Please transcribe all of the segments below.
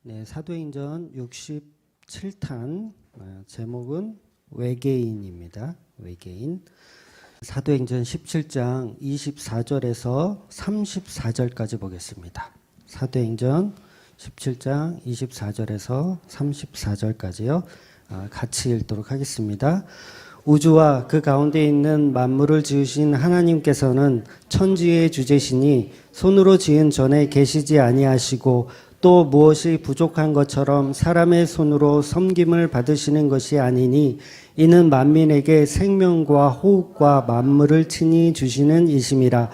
네, 사도행전 67탄 제목은 외계인입니다. 외계인. 사도행전 17장 24절에서 34절까지 보겠습니다. 사도행전 17장 24절에서 34절까지요. 같이 읽도록 하겠습니다. 우주와 그 가운데 있는 만물을 지으신 하나님께서는 천지의 주제시니 손으로 지은 전에 계시지 아니하시고 또 무엇이 부족한 것처럼 사람의 손으로 섬김을 받으시는 것이 아니니 이는 만민에게 생명과 호흡과 만물을 친히 주시는 이심이라.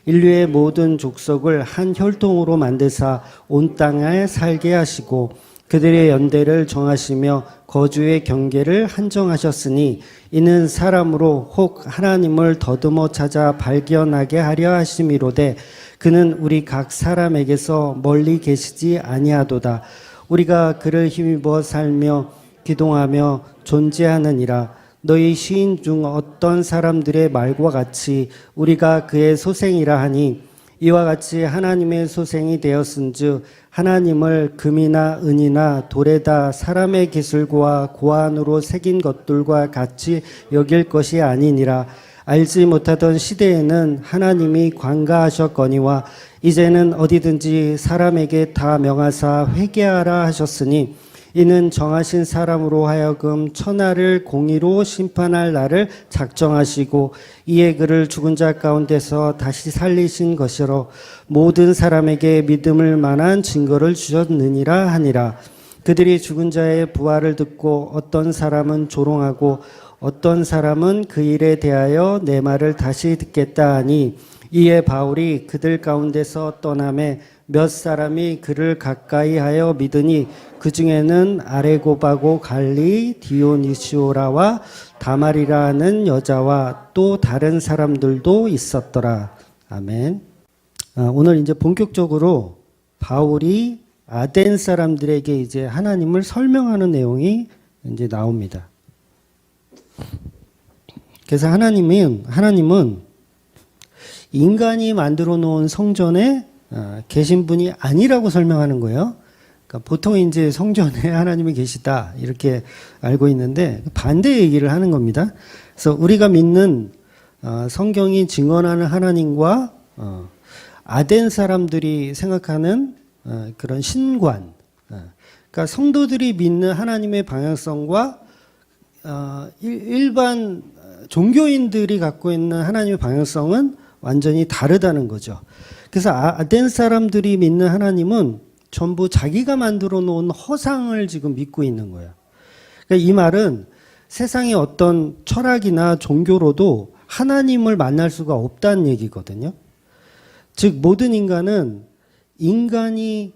인류의 모든 족속을 한 혈통으로 만드사 온 땅에 살게 하시고 그들의 연대를 정하시며 거주의 경계를 한정하셨으니 이는 사람으로 혹 하나님을 더듬어 찾아 발견하게 하려 하심이로되 그는 우리 각 사람에게서 멀리 계시지 아니하도다. 우리가 그를 힘입어 살며 기동하며 존재하느니라. 너희 시인 중 어떤 사람들의 말과 같이 우리가 그의 소생이라 하니 이와 같이 하나님의 소생이 되었은즉 하나님을 금이나 은이나 돌에다 사람의 기술과 고안으로 새긴 것들과 같이 여길 것이 아니니라. 알지 못하던 시대에는 하나님이 관가하셨거니와 이제는 어디든지 사람에게 다 명하사 회개하라 하셨으니 이는 정하신 사람으로 하여금 천하를 공의로 심판할 날을 작정하시고 이에 그를 죽은 자 가운데서 다시 살리신 것이로 모든 사람에게 믿음을 만한 증거를 주셨느니라 하니라. 그들이 죽은 자의 부활을 듣고 어떤 사람은 조롱하고 어떤 사람은 그 일에 대하여 내 말을 다시 듣겠다 하니 이에 바울이 그들 가운데서 떠나매 몇 사람이 그를 가까이 하여 믿으니 그 중에는 아레고바고 갈리 디오니시오라와 다말이라는 여자와 또 다른 사람들도 있었더라. 아멘. 오늘 이제 본격적으로 바울이 아덴 사람들에게 이제 하나님을 설명하는 내용이 이제 나옵니다. 그래서 하나님은 인간이 만들어 놓은 성전에 계신 분이 아니라고 설명하는 거예요. 그러니까 보통 이제 성전에 하나님이 계시다 이렇게 알고 있는데 반대 얘기를 하는 겁니다. 그래서 우리가 믿는 성경이 증언하는 하나님과 아덴 사람들이 생각하는 그런 신관, 그러니까 성도들이 믿는 하나님의 방향성과 일반 종교인들이 갖고 있는 하나님의 방향성은 완전히 다르다는 거죠. 그래서 아덴 사람들이 믿는 하나님은 전부 자기가 만들어 놓은 허상을 지금 믿고 있는 거예요. 그러니까 이 말은 세상의 어떤 철학이나 종교로도 하나님을 만날 수가 없다는 얘기거든요. 즉 모든 인간이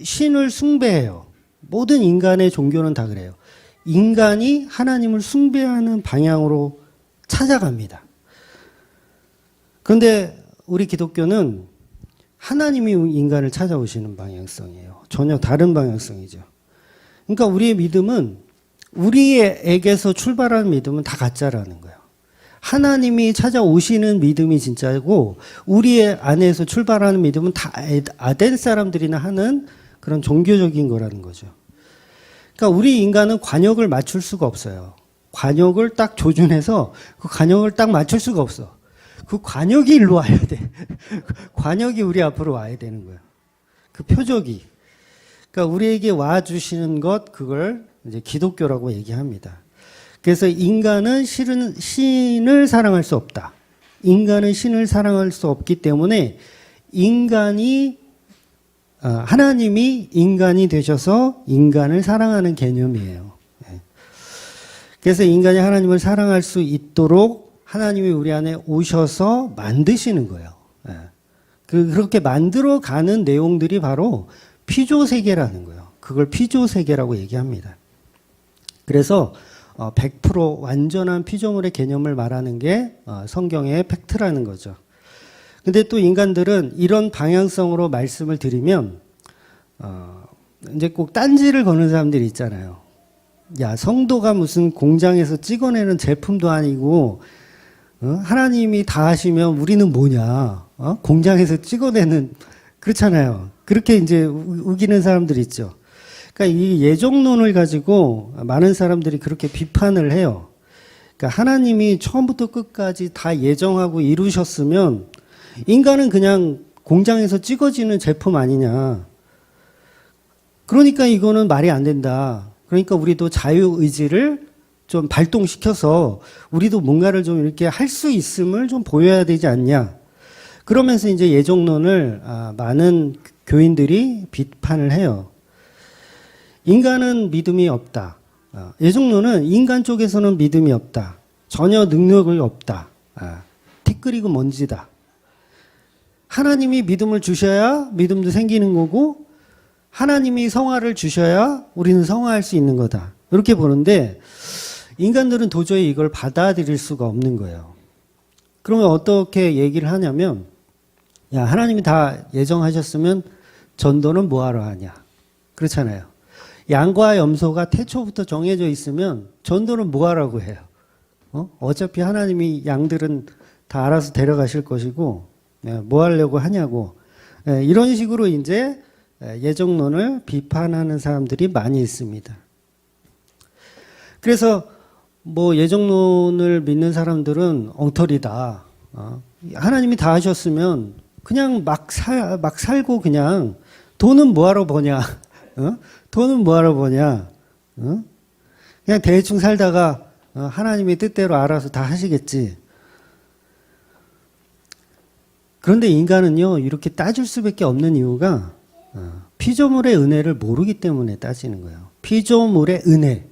신을 숭배해요. 모든 인간의 종교는 다 그래요. 인간이 하나님을 숭배하는 방향으로 찾아갑니다. 그런데 우리 기독교는 하나님이 인간을 찾아오시는 방향성이에요. 전혀 다른 방향성이죠. 그러니까 우리의 믿음은 우리에게서 출발하는 믿음은 다 가짜라는 거예요. 하나님이 찾아오시는 믿음이 진짜고 우리의 안에서 출발하는 믿음은 다 아덴 사람들이나 하는 그런 종교적인 거라는 거죠. 그러니까 우리 인간은 관역을 맞출 수가 없어요. 관역을 딱 조준해서 그 관역을 딱 맞출 수가 없어. 그 관역이 일로 와야 돼. 관역이 우리 앞으로 와야 되는 거예요. 그 표적이. 그러니까 우리에게 와주시는 것, 그걸 이제 기독교라고 얘기합니다. 그래서 인간은 실은 신을 사랑할 수 없다. 인간은 신을 사랑할 수 없기 때문에 하나님이 인간이 되셔서 인간을 사랑하는 개념이에요. 그래서 인간이 하나님을 사랑할 수 있도록 하나님이 우리 안에 오셔서 만드시는 거예요. 그렇게 만들어가는 내용들이 바로 피조세계라는 거예요. 그걸 피조세계라고 얘기합니다. 그래서 100% 완전한 피조물의 개념을 말하는 게 성경의 팩트라는 거죠. 근데 또 인간들은 이런 방향성으로 말씀을 드리면 이제 꼭 딴지를 거는 사람들이 있잖아요. 야, 성도가 무슨 공장에서 찍어내는 제품도 아니고 하나님이 다 하시면 우리는 뭐냐? 공장에서 찍어내는 그렇잖아요. 그렇게 이제 우기는 사람들이 있죠. 그러니까 이 예정론을 가지고 많은 사람들이 그렇게 비판을 해요. 그러니까 하나님이 처음부터 끝까지 다 예정하고 이루셨으면 인간은 그냥 공장에서 찍어지는 제품 아니냐. 그러니까 이거는 말이 안 된다. 그러니까 우리도 자유의지를 좀 발동시켜서 우리도 뭔가를 좀 이렇게 할 수 있음을 좀 보여야 되지 않냐. 그러면서 이제 예정론을 많은 교인들이 비판을 해요. 인간은 믿음이 없다. 예정론은 인간 쪽에서는 믿음이 없다. 전혀 능력이 없다. 티끌이고 먼지다. 하나님이 믿음을 주셔야 믿음도 생기는 거고 하나님이 성화를 주셔야 우리는 성화할 수 있는 거다. 이렇게 보는데 인간들은 도저히 이걸 받아들일 수가 없는 거예요. 그러면 어떻게 얘기를 하냐면 야, 하나님이 다 예정하셨으면 전도는 뭐하러 하냐. 그렇잖아요. 양과 염소가 태초부터 정해져 있으면 전도는 뭐하라고 해요. 어차피 하나님이 양들은 다 알아서 데려가실 것이고 뭐 하려고 하냐고. 이런 식으로 이제 예정론을 비판하는 사람들이 많이 있습니다. 그래서 뭐 예정론을 믿는 사람들은 엉터리다. 하나님이 다 하셨으면 그냥 막 살고 그냥 돈은 뭐하러 버냐. 돈은 뭐하러 버냐. 그냥 대충 살다가 하나님이 뜻대로 알아서 다 하시겠지. 그런데 인간은요, 이렇게 따질 수밖에 없는 이유가 피조물의 은혜를 모르기 때문에 따지는 거예요. 피조물의 은혜.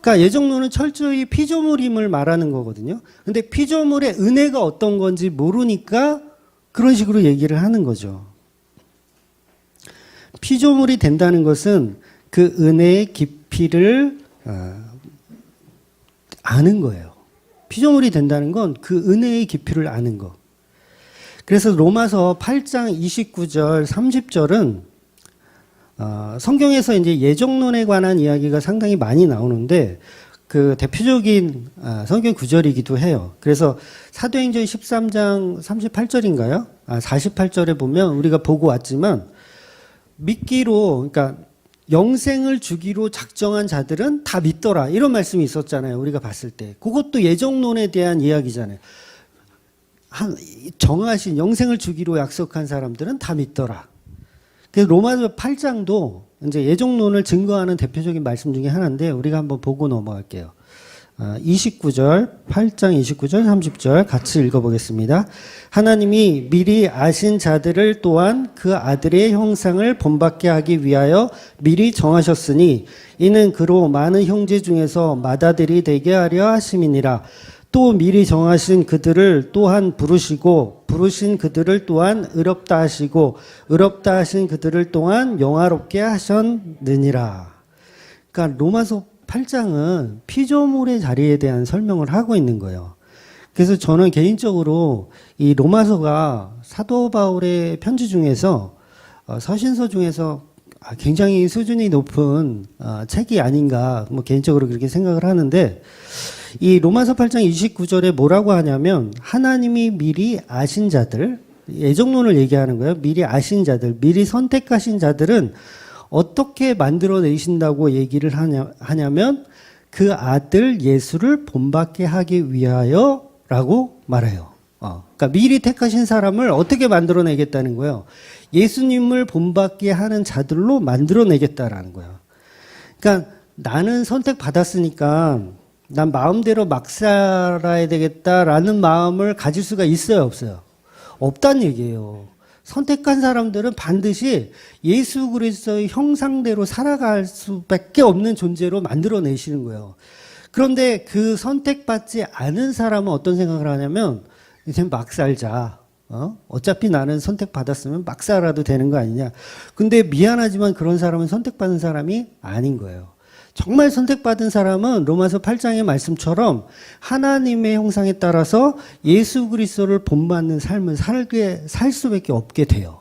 그러니까 예정론은 철저히 피조물임을 말하는 거거든요. 근데 피조물의 은혜가 어떤 건지 모르니까 그런 식으로 얘기를 하는 거죠. 피조물이 된다는 것은 그 은혜의 깊이를 아는 거예요. 피조물이 된다는 건 그 은혜의 깊이를 아는 거. 그래서 로마서 8장 29절, 30절은 성경에서 이제 예정론에 관한 이야기가 상당히 많이 나오는데 그 대표적인 성경 구절이기도 해요. 그래서 사도행전 13장 38절인가요? 48절에 보면 우리가 보고 왔지만 믿기로, 그러니까 영생을 주기로 작정한 자들은 다 믿더라. 이런 말씀이 있었잖아요. 우리가 봤을 때. 그것도 예정론에 대한 이야기잖아요. 정하신 영생을 주기로 약속한 사람들은 다 믿더라. 그래서 로마서 8장도 이제 예정론을 증거하는 대표적인 말씀 중에 하나인데 우리가 한번 보고 넘어갈게요. 29절, 8장 29절, 30절 같이 읽어보겠습니다. 하나님이 미리 아신 자들을 또한 그 아들의 형상을 본받게 하기 위하여 미리 정하셨으니 이는 그로 많은 형제 중에서 맏아들이 되게 하려 하심이니라. 또 미리 정하신 그들을 또한 부르시고 부르신 그들을 또한 의롭다 하시고 의롭다 하신 그들을 또한 영화롭게 하셨느니라. 그러니까 로마서 8장은 피조물의 자리에 대한 설명을 하고 있는 거예요. 그래서 저는 개인적으로 이 로마서가 사도 바울의 편지 중에서 서신서 중에서 굉장히 수준이 높은 책이 아닌가 뭐 개인적으로 그렇게 생각을 하는데 이 로마서 8장 29절에 뭐라고 하냐면 하나님이 미리 아신 자들, 예정론을 얘기하는 거예요. 미리 아신 자들, 미리 선택하신 자들은 어떻게 만들어내신다고 얘기를 하냐면 그 아들 예수를 본받게 하기 위하여 라고 말해요. 그러니까 미리 택하신 사람을 어떻게 만들어내겠다는 거예요. 예수님을 본받게 하는 자들로 만들어내겠다라는 거예요. 그러니까 나는 선택받았으니까 난 마음대로 막 살아야 되겠다라는 마음을 가질 수가 있어요, 없어요? 없다는 얘기예요. 선택한 사람들은 반드시 예수 그리스도의 형상대로 살아갈 수밖에 없는 존재로 만들어내시는 거예요. 그런데 그 선택받지 않은 사람은 어떤 생각을 하냐면 이제 막 살자. 어차피 나는 선택받았으면 막 살아도 되는 거 아니냐. 근데 미안하지만 그런 사람은 선택받은 사람이 아닌 거예요. 정말 선택받은 사람은 로마서 8장의 말씀처럼 하나님의 형상에 따라서 예수 그리스도를 본받는 삶을 살 수밖에 없게 돼요.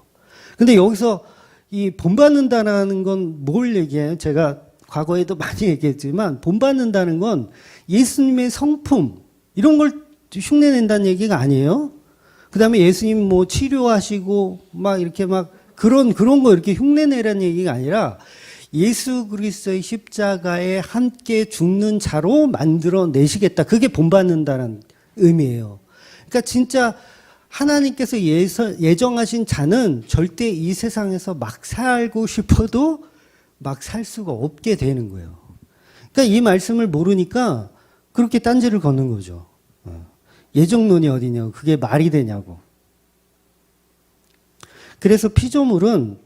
근데 여기서 이 본받는다는 건 뭘 얘기해요? 제가 과거에도 많이 얘기했지만 본받는다는 건 예수님의 성품 이런 걸 흉내낸다는 얘기가 아니에요. 그 다음에 예수님 뭐 치료하시고 막 이렇게 막 그런 거 이렇게 흉내내라는 얘기가 아니라 예수 그리스도의 십자가에 함께 죽는 자로 만들어내시겠다. 그게 본받는다는 의미예요. 그러니까 진짜 하나님께서 예정하신 자는 절대 이 세상에서 막 살고 싶어도 막 살 수가 없게 되는 거예요. 그러니까 이 말씀을 모르니까 그렇게 딴지를 거는 거죠. 예정론이 어디냐고. 그게 말이 되냐고. 그래서 피조물은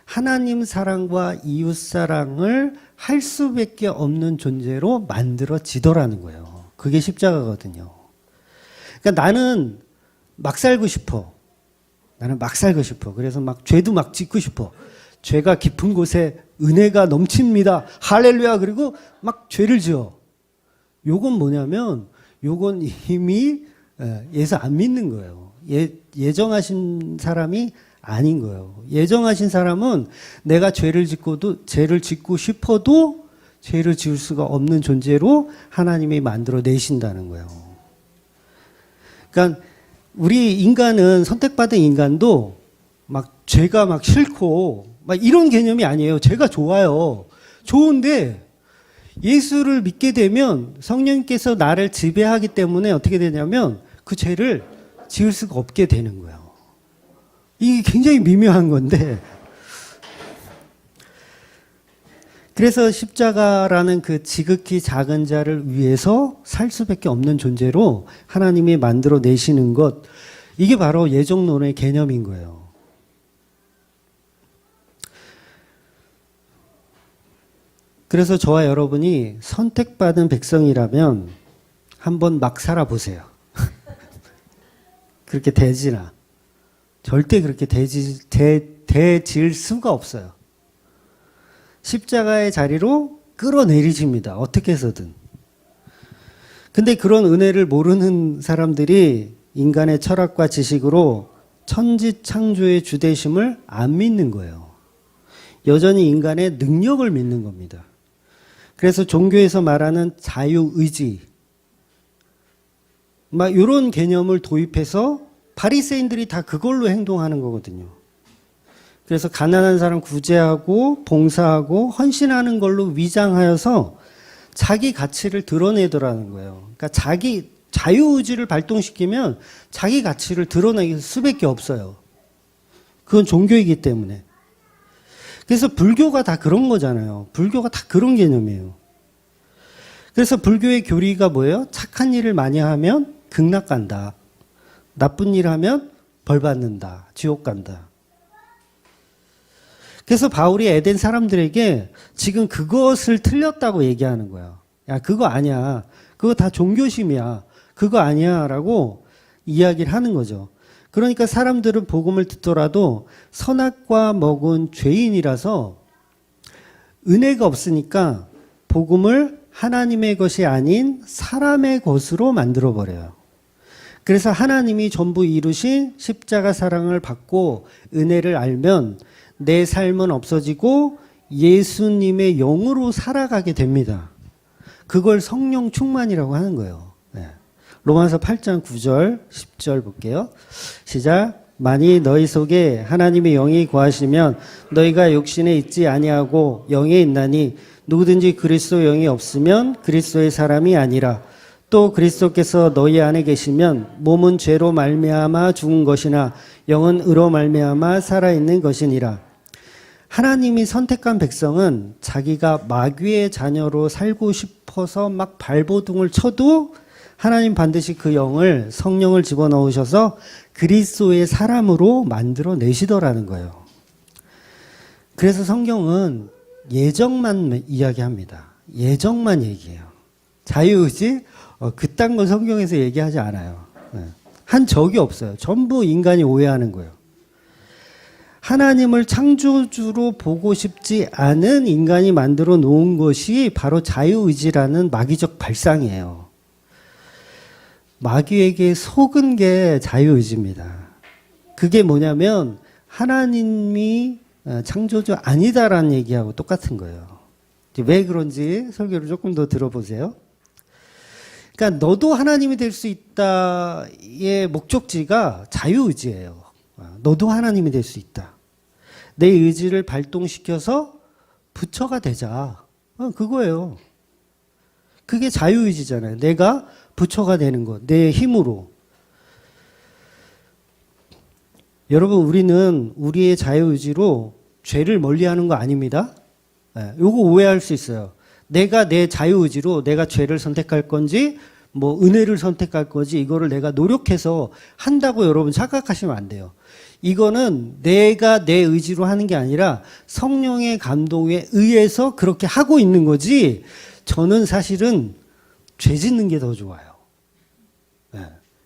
하나님 사랑과 이웃 사랑을 할 수밖에 없는 존재로 만들어지더라는 거예요. 그게 십자가거든요. 그러니까 나는 막 살고 싶어. 나는 막 살고 싶어. 그래서 막 죄도 막 짓고 싶어. 죄가 깊은 곳에 은혜가 넘칩니다. 할렐루야. 그리고 막 죄를 지어. 요건 뭐냐면 요건 이미 예수 안 믿는 거예요. 예정하신 사람이 아닌 거예요. 예정하신 사람은 내가 죄를 짓고 싶어도 죄를 지을 수가 없는 존재로 하나님이 만들어 내신다는 거예요. 그러니까 우리 인간은, 선택받은 인간도 막 죄가 막 싫고 막 이런 개념이 아니에요. 죄가 좋아요. 좋은데 예수를 믿게 되면 성령님께서 나를 지배하기 때문에 어떻게 되냐면 그 죄를 지을 수가 없게 되는 거예요. 이게 굉장히 미묘한 건데, 그래서 십자가라는 그 지극히 작은 자를 위해서 살 수밖에 없는 존재로 하나님이 만들어 내시는 것, 이게 바로 예정론의 개념인 거예요. 그래서 저와 여러분이 선택받은 백성이라면 한번 막 살아보세요. 그렇게 되지나. 절대 그렇게 되질 수가 없어요. 십자가의 자리로 끌어내리십니다. 어떻게 해서든. 근데 그런 은혜를 모르는 사람들이 인간의 철학과 지식으로 천지창조의 주되심을 안 믿는 거예요. 여전히 인간의 능력을 믿는 겁니다. 그래서 종교에서 말하는 자유의지, 막 이런 개념을 도입해서 바리새인들이 다 그걸로 행동하는 거거든요. 그래서 가난한 사람 구제하고 봉사하고 헌신하는 걸로 위장하여서 자기 가치를 드러내더라는 거예요. 그러니까 자기 자유의지를 발동시키면 자기 가치를 드러내기 수밖에 없어요. 그건 종교이기 때문에. 그래서 불교가 다 그런 거잖아요. 불교가 다 그런 개념이에요. 그래서 불교의 교리가 뭐예요? 착한 일을 많이 하면 극락 간다. 나쁜 일 하면 벌 받는다. 지옥 간다. 그래서 바울이 에덴 사람들에게 지금 그것을 틀렸다고 얘기하는 거예요. 야, 그거 아니야. 그거 다 종교심이야. 그거 아니야. 라고 이야기를 하는 거죠. 그러니까 사람들은 복음을 듣더라도 선악과 먹은 죄인이라서 은혜가 없으니까 복음을 하나님의 것이 아닌 사람의 것으로 만들어버려요. 그래서 하나님이 전부 이루신 십자가 사랑을 받고 은혜를 알면 내 삶은 없어지고 예수님의 영으로 살아가게 됩니다. 그걸 성령 충만이라고 하는 거예요. 네. 로마서 8장 9절 10절 볼게요. 시작. 만일 너희 속에 하나님의 영이 거하시면 너희가 육신에 있지 아니하고 영에 있나니 누구든지 그리스도 영이 없으면 그리스도의 사람이 아니라 또 그리스도께서 너희 안에 계시면 몸은 죄로 말미암아 죽은 것이나 영은 의로 말미암아 살아있는 것이니라. 하나님이 선택한 백성은 자기가 마귀의 자녀로 살고 싶어서 막 발버둥을 쳐도 하나님 반드시 그 영을, 성령을 집어넣으셔서 그리스도의 사람으로 만들어 내시더라는 거예요. 그래서 성경은 예정만 이야기합니다. 예정만 얘기해요. 자유의지? 그딴 건 성경에서 얘기하지 않아요. 한 적이 없어요. 전부 인간이 오해하는 거예요. 하나님을 창조주로 보고 싶지 않은 인간이 만들어 놓은 것이 바로 자유의지라는 마귀적 발상이에요. 마귀에게 속은 게 자유의지입니다. 그게 뭐냐면 하나님이 창조주 아니다라는 얘기하고 똑같은 거예요. 왜 그런지 설교를 조금 더 들어보세요. 그러니까 너도 하나님이 될 수 있다의 목적지가 자유의지예요. 너도 하나님이 될 수 있다. 내 의지를 발동시켜서 부처가 되자. 그거예요. 그게 자유의지잖아요. 내가 부처가 되는 것, 내 힘으로. 여러분, 우리는 우리의 자유의지로 죄를 멀리하는 거 아닙니다. 요거 오해할 수 있어요. 내가 내 자유의지로 내가 죄를 선택할 건지 뭐 은혜를 선택할 거지 이거를 내가 노력해서 한다고 여러분 착각하시면 안 돼요. 이거는 내가 내 의지로 하는 게 아니라 성령의 감동에 의해서 그렇게 하고 있는 거지. 저는 사실은 죄 짓는 게 더 좋아요.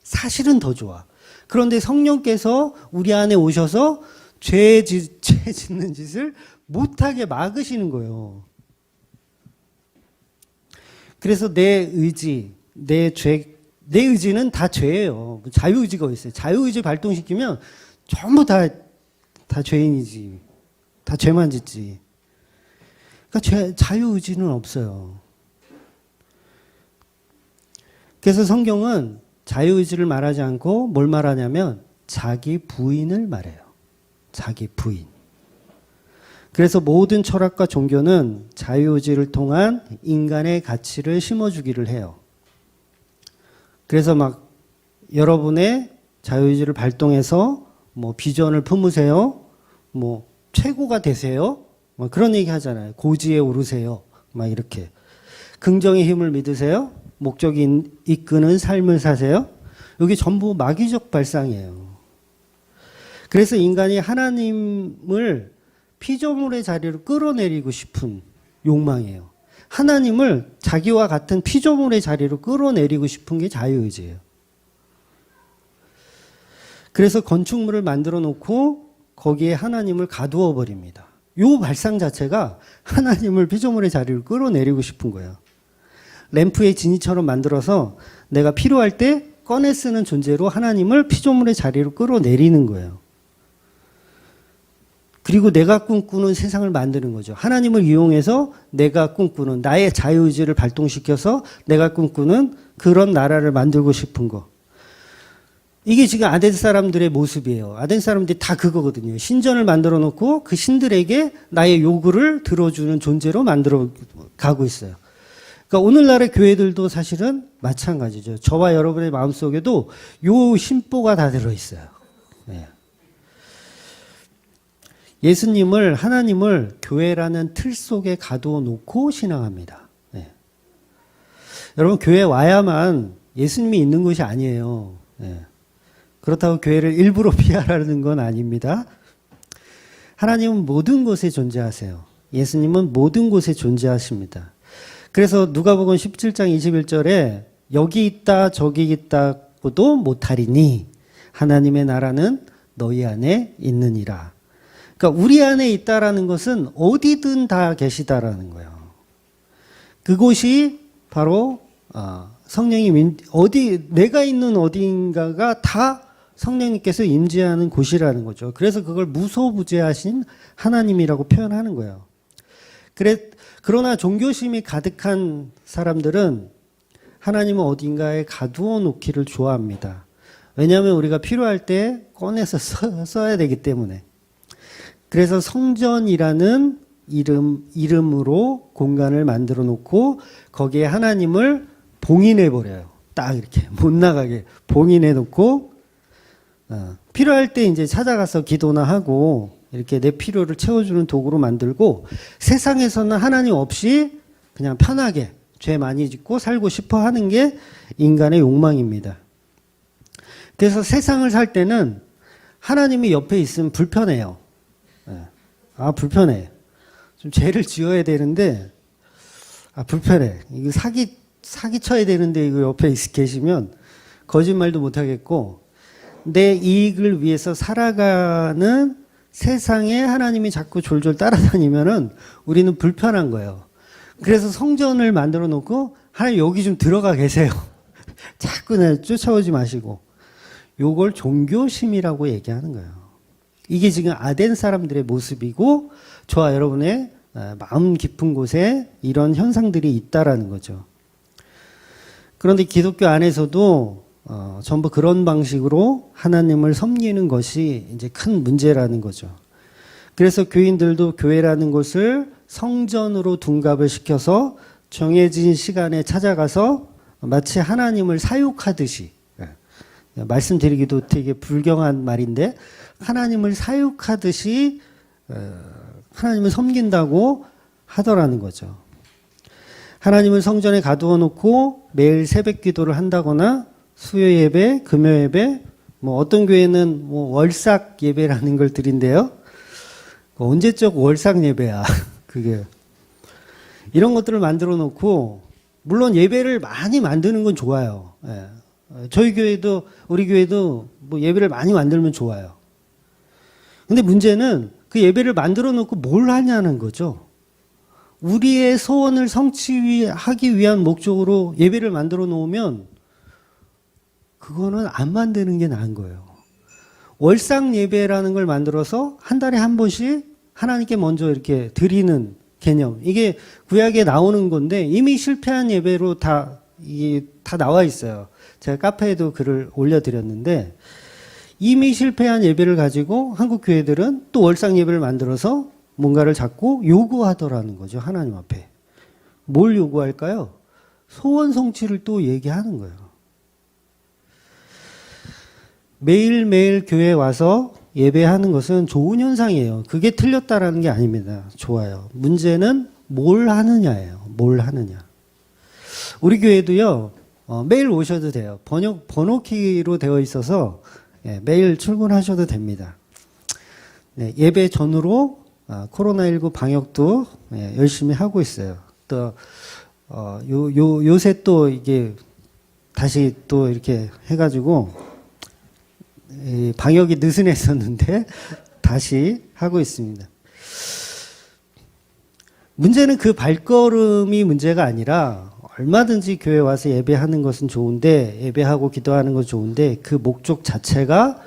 사실은 더 좋아. 그런데 성령께서 우리 안에 오셔서 죄 짓는 짓을 못하게 막으시는 거예요. 그래서 내 의지, 내 의지는 다 죄예요. 자유의지가 있어요. 자유의지 발동시키면 전부 다 죄인이지. 다 죄만 짓지. 그러니까 자유의지는 없어요. 그래서 성경은 자유의지를 말하지 않고 뭘 말하냐면 자기 부인을 말해요. 자기 부인. 그래서 모든 철학과 종교는 자유의지를 통한 인간의 가치를 심어주기를 해요. 그래서 막 여러분의 자유의지를 발동해서 뭐 비전을 품으세요. 뭐 최고가 되세요. 뭐 그런 얘기 하잖아요. 고지에 오르세요. 막 이렇게. 긍정의 힘을 믿으세요. 목적이 이끄는 삶을 사세요. 여기 전부 마귀적 발상이에요. 그래서 인간이 하나님을 피조물의 자리로 끌어내리고 싶은 욕망이에요. 하나님을 자기와 같은 피조물의 자리로 끌어내리고 싶은 게 자유의지예요. 그래서 건축물을 만들어 놓고 거기에 하나님을 가두어 버립니다. 이 발상 자체가 하나님을 피조물의 자리로 끌어내리고 싶은 거예요. 램프의 지니처럼 만들어서 내가 필요할 때 꺼내 쓰는 존재로 하나님을 피조물의 자리로 끌어내리는 거예요. 그리고 내가 꿈꾸는 세상을 만드는 거죠. 하나님을 이용해서 내가 꿈꾸는 나의 자유의지를 발동시켜서 내가 꿈꾸는 그런 나라를 만들고 싶은 거. 이게 지금 아덴 사람들의 모습이에요. 아덴 사람들이 다 그거거든요. 신전을 만들어 놓고 그 신들에게 나의 요구를 들어주는 존재로 만들어 가고 있어요. 그러니까 오늘날의 교회들도 사실은 마찬가지죠. 저와 여러분의 마음속에도 요 심보가 다 들어있어요. 네. 예수님을, 하나님을 교회라는 틀 속에 가두어 놓고 신앙합니다. 네. 여러분, 교회 와야만 예수님이 있는 것이 아니에요. 네. 그렇다고 교회를 일부러 피하라는 건 아닙니다. 하나님은 모든 곳에 존재하세요. 예수님은 모든 곳에 존재하십니다. 그래서 누가복음 17장 21절에 여기 있다 저기 있다고도 못하리니 하나님의 나라는 너희 안에 있느니라. 그러니까 우리 안에 있다라는 것은 어디든 다 계시다라는 거예요. 그곳이 바로 성령이 내가 있는 어딘가가 다 성령님께서 임재하는 곳이라는 거죠. 그래서 그걸 무소부재하신 하나님이라고 표현하는 거예요. 그러나 종교심이 가득한 사람들은 하나님은 어딘가에 가두어 놓기를 좋아합니다. 왜냐하면 우리가 필요할 때 꺼내서 써야 되기 때문에. 그래서 성전이라는 이름으로 공간을 만들어 놓고 거기에 하나님을 봉인해 버려요. 딱 이렇게 못 나가게 봉인해 놓고 필요할 때 이제 찾아가서 기도나 하고 이렇게 내 필요를 채워주는 도구로 만들고 세상에서는 하나님 없이 그냥 편하게 죄 많이 짓고 살고 싶어 하는 게 인간의 욕망입니다. 그래서 세상을 살 때는 하나님이 옆에 있으면 불편해요. 불편해. 좀 죄를 지어야 되는데 불편해. 이거 사기 쳐야 되는데 이거 옆에 계시면 거짓말도 못 하겠고 내 이익을 위해서 살아가는 세상에 하나님이 자꾸 졸졸 따라다니면은 우리는 불편한 거예요. 그래서 성전을 만들어 놓고 하나님 여기 좀 들어가 계세요. 자꾸 쫓아오지 마시고. 요걸 종교심이라고 얘기하는 거예요. 이게 지금 아덴 사람들의 모습이고 저와 여러분의 마음 깊은 곳에 이런 현상들이 있다라는 거죠. 그런데 기독교 안에서도 전부 그런 방식으로 하나님을 섬기는 것이 이제 큰 문제라는 거죠. 그래서 교인들도 교회라는 것을 성전으로 둔갑을 시켜서 정해진 시간에 찾아가서 마치 하나님을 사육하듯이, 말씀드리기도 되게 불경한 말인데, 하나님을 사육하듯이 하나님을 섬긴다고 하더라는 거죠. 하나님을 성전에 가두어 놓고 매일 새벽 기도를 한다거나 수요 예배, 금요 예배, 뭐 어떤 교회는 뭐 월삭 예배라는 걸 드린대요. 언제적 월삭 예배야. 그게. 이런 것들을 만들어 놓고, 물론 예배를 많이 만드는 건 좋아요. 예. 저희 교회도, 우리 교회도 뭐 예배를 많이 만들면 좋아요. 근데 문제는 그 예배를 만들어 놓고 뭘 하냐는 거죠. 우리의 소원을 성취하기 위한 목적으로 예배를 만들어 놓으면 그거는 안 만드는 게 나은 거예요. 월상 예배라는 걸 만들어서 한 달에 한 번씩 하나님께 먼저 이렇게 드리는 개념. 이게 구약에 나오는 건데 이미 실패한 예배로 이게 다 나와 있어요. 제가 카페에도 글을 올려드렸는데 이미 실패한 예배를 가지고 한국 교회들은 또 월상 예배를 만들어서 뭔가를 자꾸 요구하더라는 거죠. 하나님 앞에. 뭘 요구할까요? 소원 성취를 또 얘기하는 거예요. 매일매일 교회에 와서 예배하는 것은 좋은 현상이에요. 그게 틀렸다라는 게 아닙니다. 좋아요. 문제는 뭘 하느냐예요. 뭘 하느냐. 우리 교회도요, 매일 오셔도 돼요. 번호키로 되어 있어서 매일 출근하셔도 됩니다. 네, 예배 전후로 코로나19 방역도 열심히 하고 있어요. 또 요새 또 이게 다시 또 이렇게 해가지고 방역이 느슨했었는데 다시 하고 있습니다. 문제는 그 발걸음이 문제가 아니라 얼마든지 교회 와서 예배하는 것은 좋은데, 예배하고 기도하는 건 좋은데 그 목적 자체가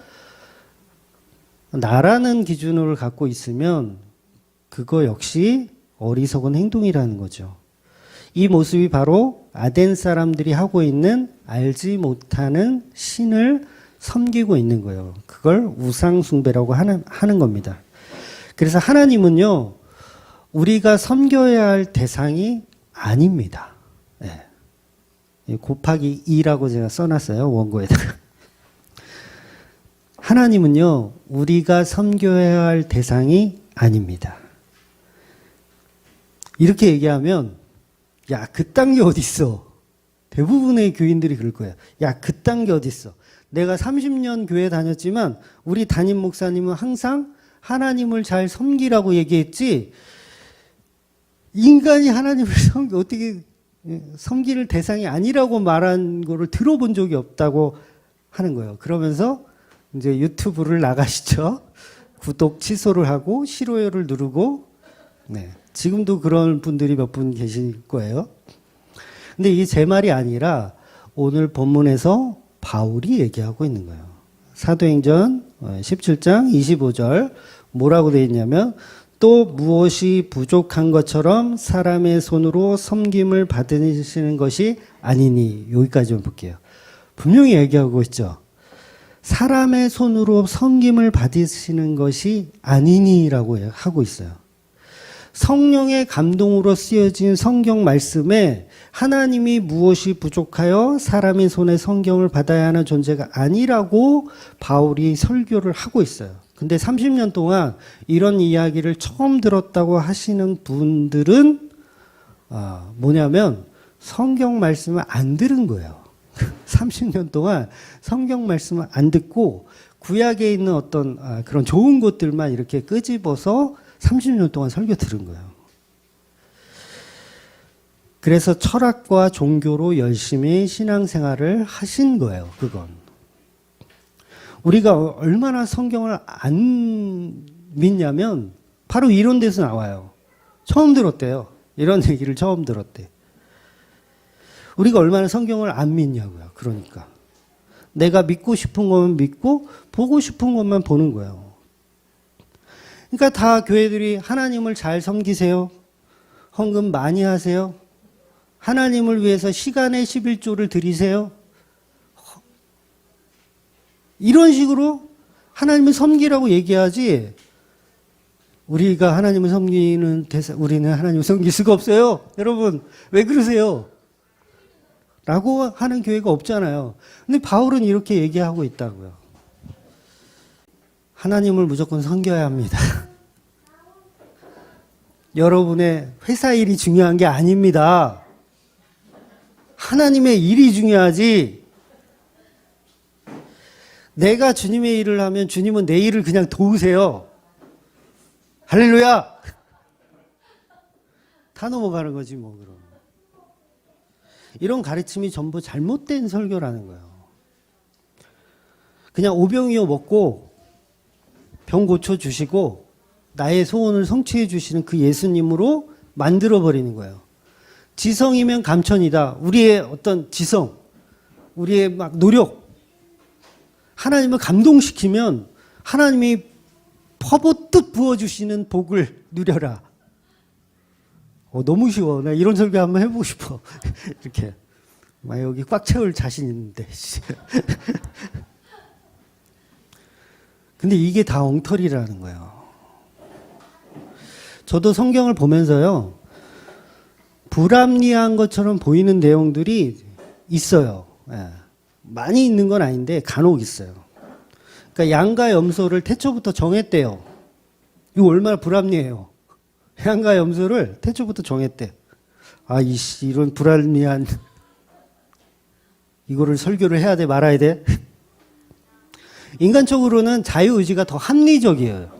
나라는 기준을 갖고 있으면 그거 역시 어리석은 행동이라는 거죠. 이 모습이 바로 아덴 사람들이 하고 있는 알지 못하는 신을 섬기고 있는 거예요. 그걸 우상숭배라고 하는 겁니다. 그래서 하나님은요, 우리가 섬겨야 할 대상이 아닙니다. 네. 곱하기 2라고 제가 써놨어요. 원고에다가. 하나님은요, 우리가 섬겨야 할 대상이 아닙니다. 이렇게 얘기하면, 야, 그딴 게 어딨어. 대부분의 교인들이 그럴 거예요. 야, 그딴 게 어딨어. 내가 30년 교회 다녔지만 우리 담임 목사님은 항상 하나님을 잘 섬기라고 얘기했지, 인간이 하나님을 어떻게 섬길 대상이 아니라고 말한 거를 들어본 적이 없다고 하는 거예요. 그러면서 이제 유튜브를 나가시죠. 구독 취소를 하고 싫어요를 누르고, 네. 지금도 그런 분들이 몇 분 계실 거예요. 근데 이게 제 말이 아니라 오늘 본문에서 바울이 얘기하고 있는 거예요. 사도행전 17장 25절 뭐라고 되어 있냐면, 또 무엇이 부족한 것처럼 사람의 손으로 섬김을 받으시는 것이 아니니. 여기까지만 볼게요. 분명히 얘기하고 있죠. 사람의 손으로 섬김을 받으시는 것이 아니니라고 하고 있어요. 성령의 감동으로 쓰여진 성경 말씀에 하나님이 무엇이 부족하여 사람의 손에 성경을 받아야 하는 존재가 아니라고 바울이 설교를 하고 있어요. 근데 30년 동안 이런 이야기를 처음 들었다고 하시는 분들은 뭐냐면 성경 말씀을 안 들은 거예요. 30년 동안 성경 말씀을 안 듣고 구약에 있는 어떤 그런 좋은 것들만 이렇게 끄집어서 30년 동안 설교 들은 거예요. 그래서 철학과 종교로 열심히 신앙생활을 하신 거예요. 그건. 우리가 얼마나 성경을 안 믿냐면 바로 이런 데서 나와요. 처음 들었대요. 이런 얘기를 처음 들었대. 우리가 얼마나 성경을 안 믿냐고요. 그러니까. 내가 믿고 싶은 것만 믿고 보고 싶은 것만 보는 거예요. 그러니까 다 교회들이 하나님을 잘 섬기세요. 헌금 많이 하세요. 하나님을 위해서 시간의 11조를 드리세요. 이런 식으로 하나님을 섬기라고 얘기하지, 우리가 하나님을 섬기는 우리는 하나님을 섬길 수가 없어요. 여러분, 왜 그러세요? 라고 하는 교회가 없잖아요. 근데 바울은 이렇게 얘기하고 있다고요. 하나님을 무조건 섬겨야 합니다. 여러분의 회사 일이 중요한 게 아닙니다. 하나님의 일이 중요하지. 내가 주님의 일을 하면 주님은 내 일을 그냥 도우세요. 할렐루야! 다 넘어가는 거지 뭐 그럼. 이런 가르침이 전부 잘못된 설교라는 거예요. 그냥 오병이어 먹고 병 고쳐주시고 나의 소원을 성취해 주시는 그 예수님으로 만들어버리는 거예요. 지성이면 감천이다. 우리의 어떤 지성, 우리의 막 노력, 하나님을 감동시키면 하나님이 퍼붓듯 부어주시는 복을 누려라. 너무 쉬워. 나 이런 설교 한번 해보고 싶어. 이렇게. 막 여기 꽉 채울 자신 있는데. 근데 이게 다 엉터리라는 거예요. 저도 성경을 보면서요, 불합리한 것처럼 보이는 내용들이 있어요. 예. 많이 있는 건 아닌데 간혹 있어요. 그러니까 양과 염소를 태초부터 정했대요. 이거 얼마나 불합리해요. 양과 염소를 태초부터 정했대. 아, 이런 불합리한 이거를 설교를 해야 돼 말아야 돼? 인간적으로는 자유의지가 더 합리적이에요.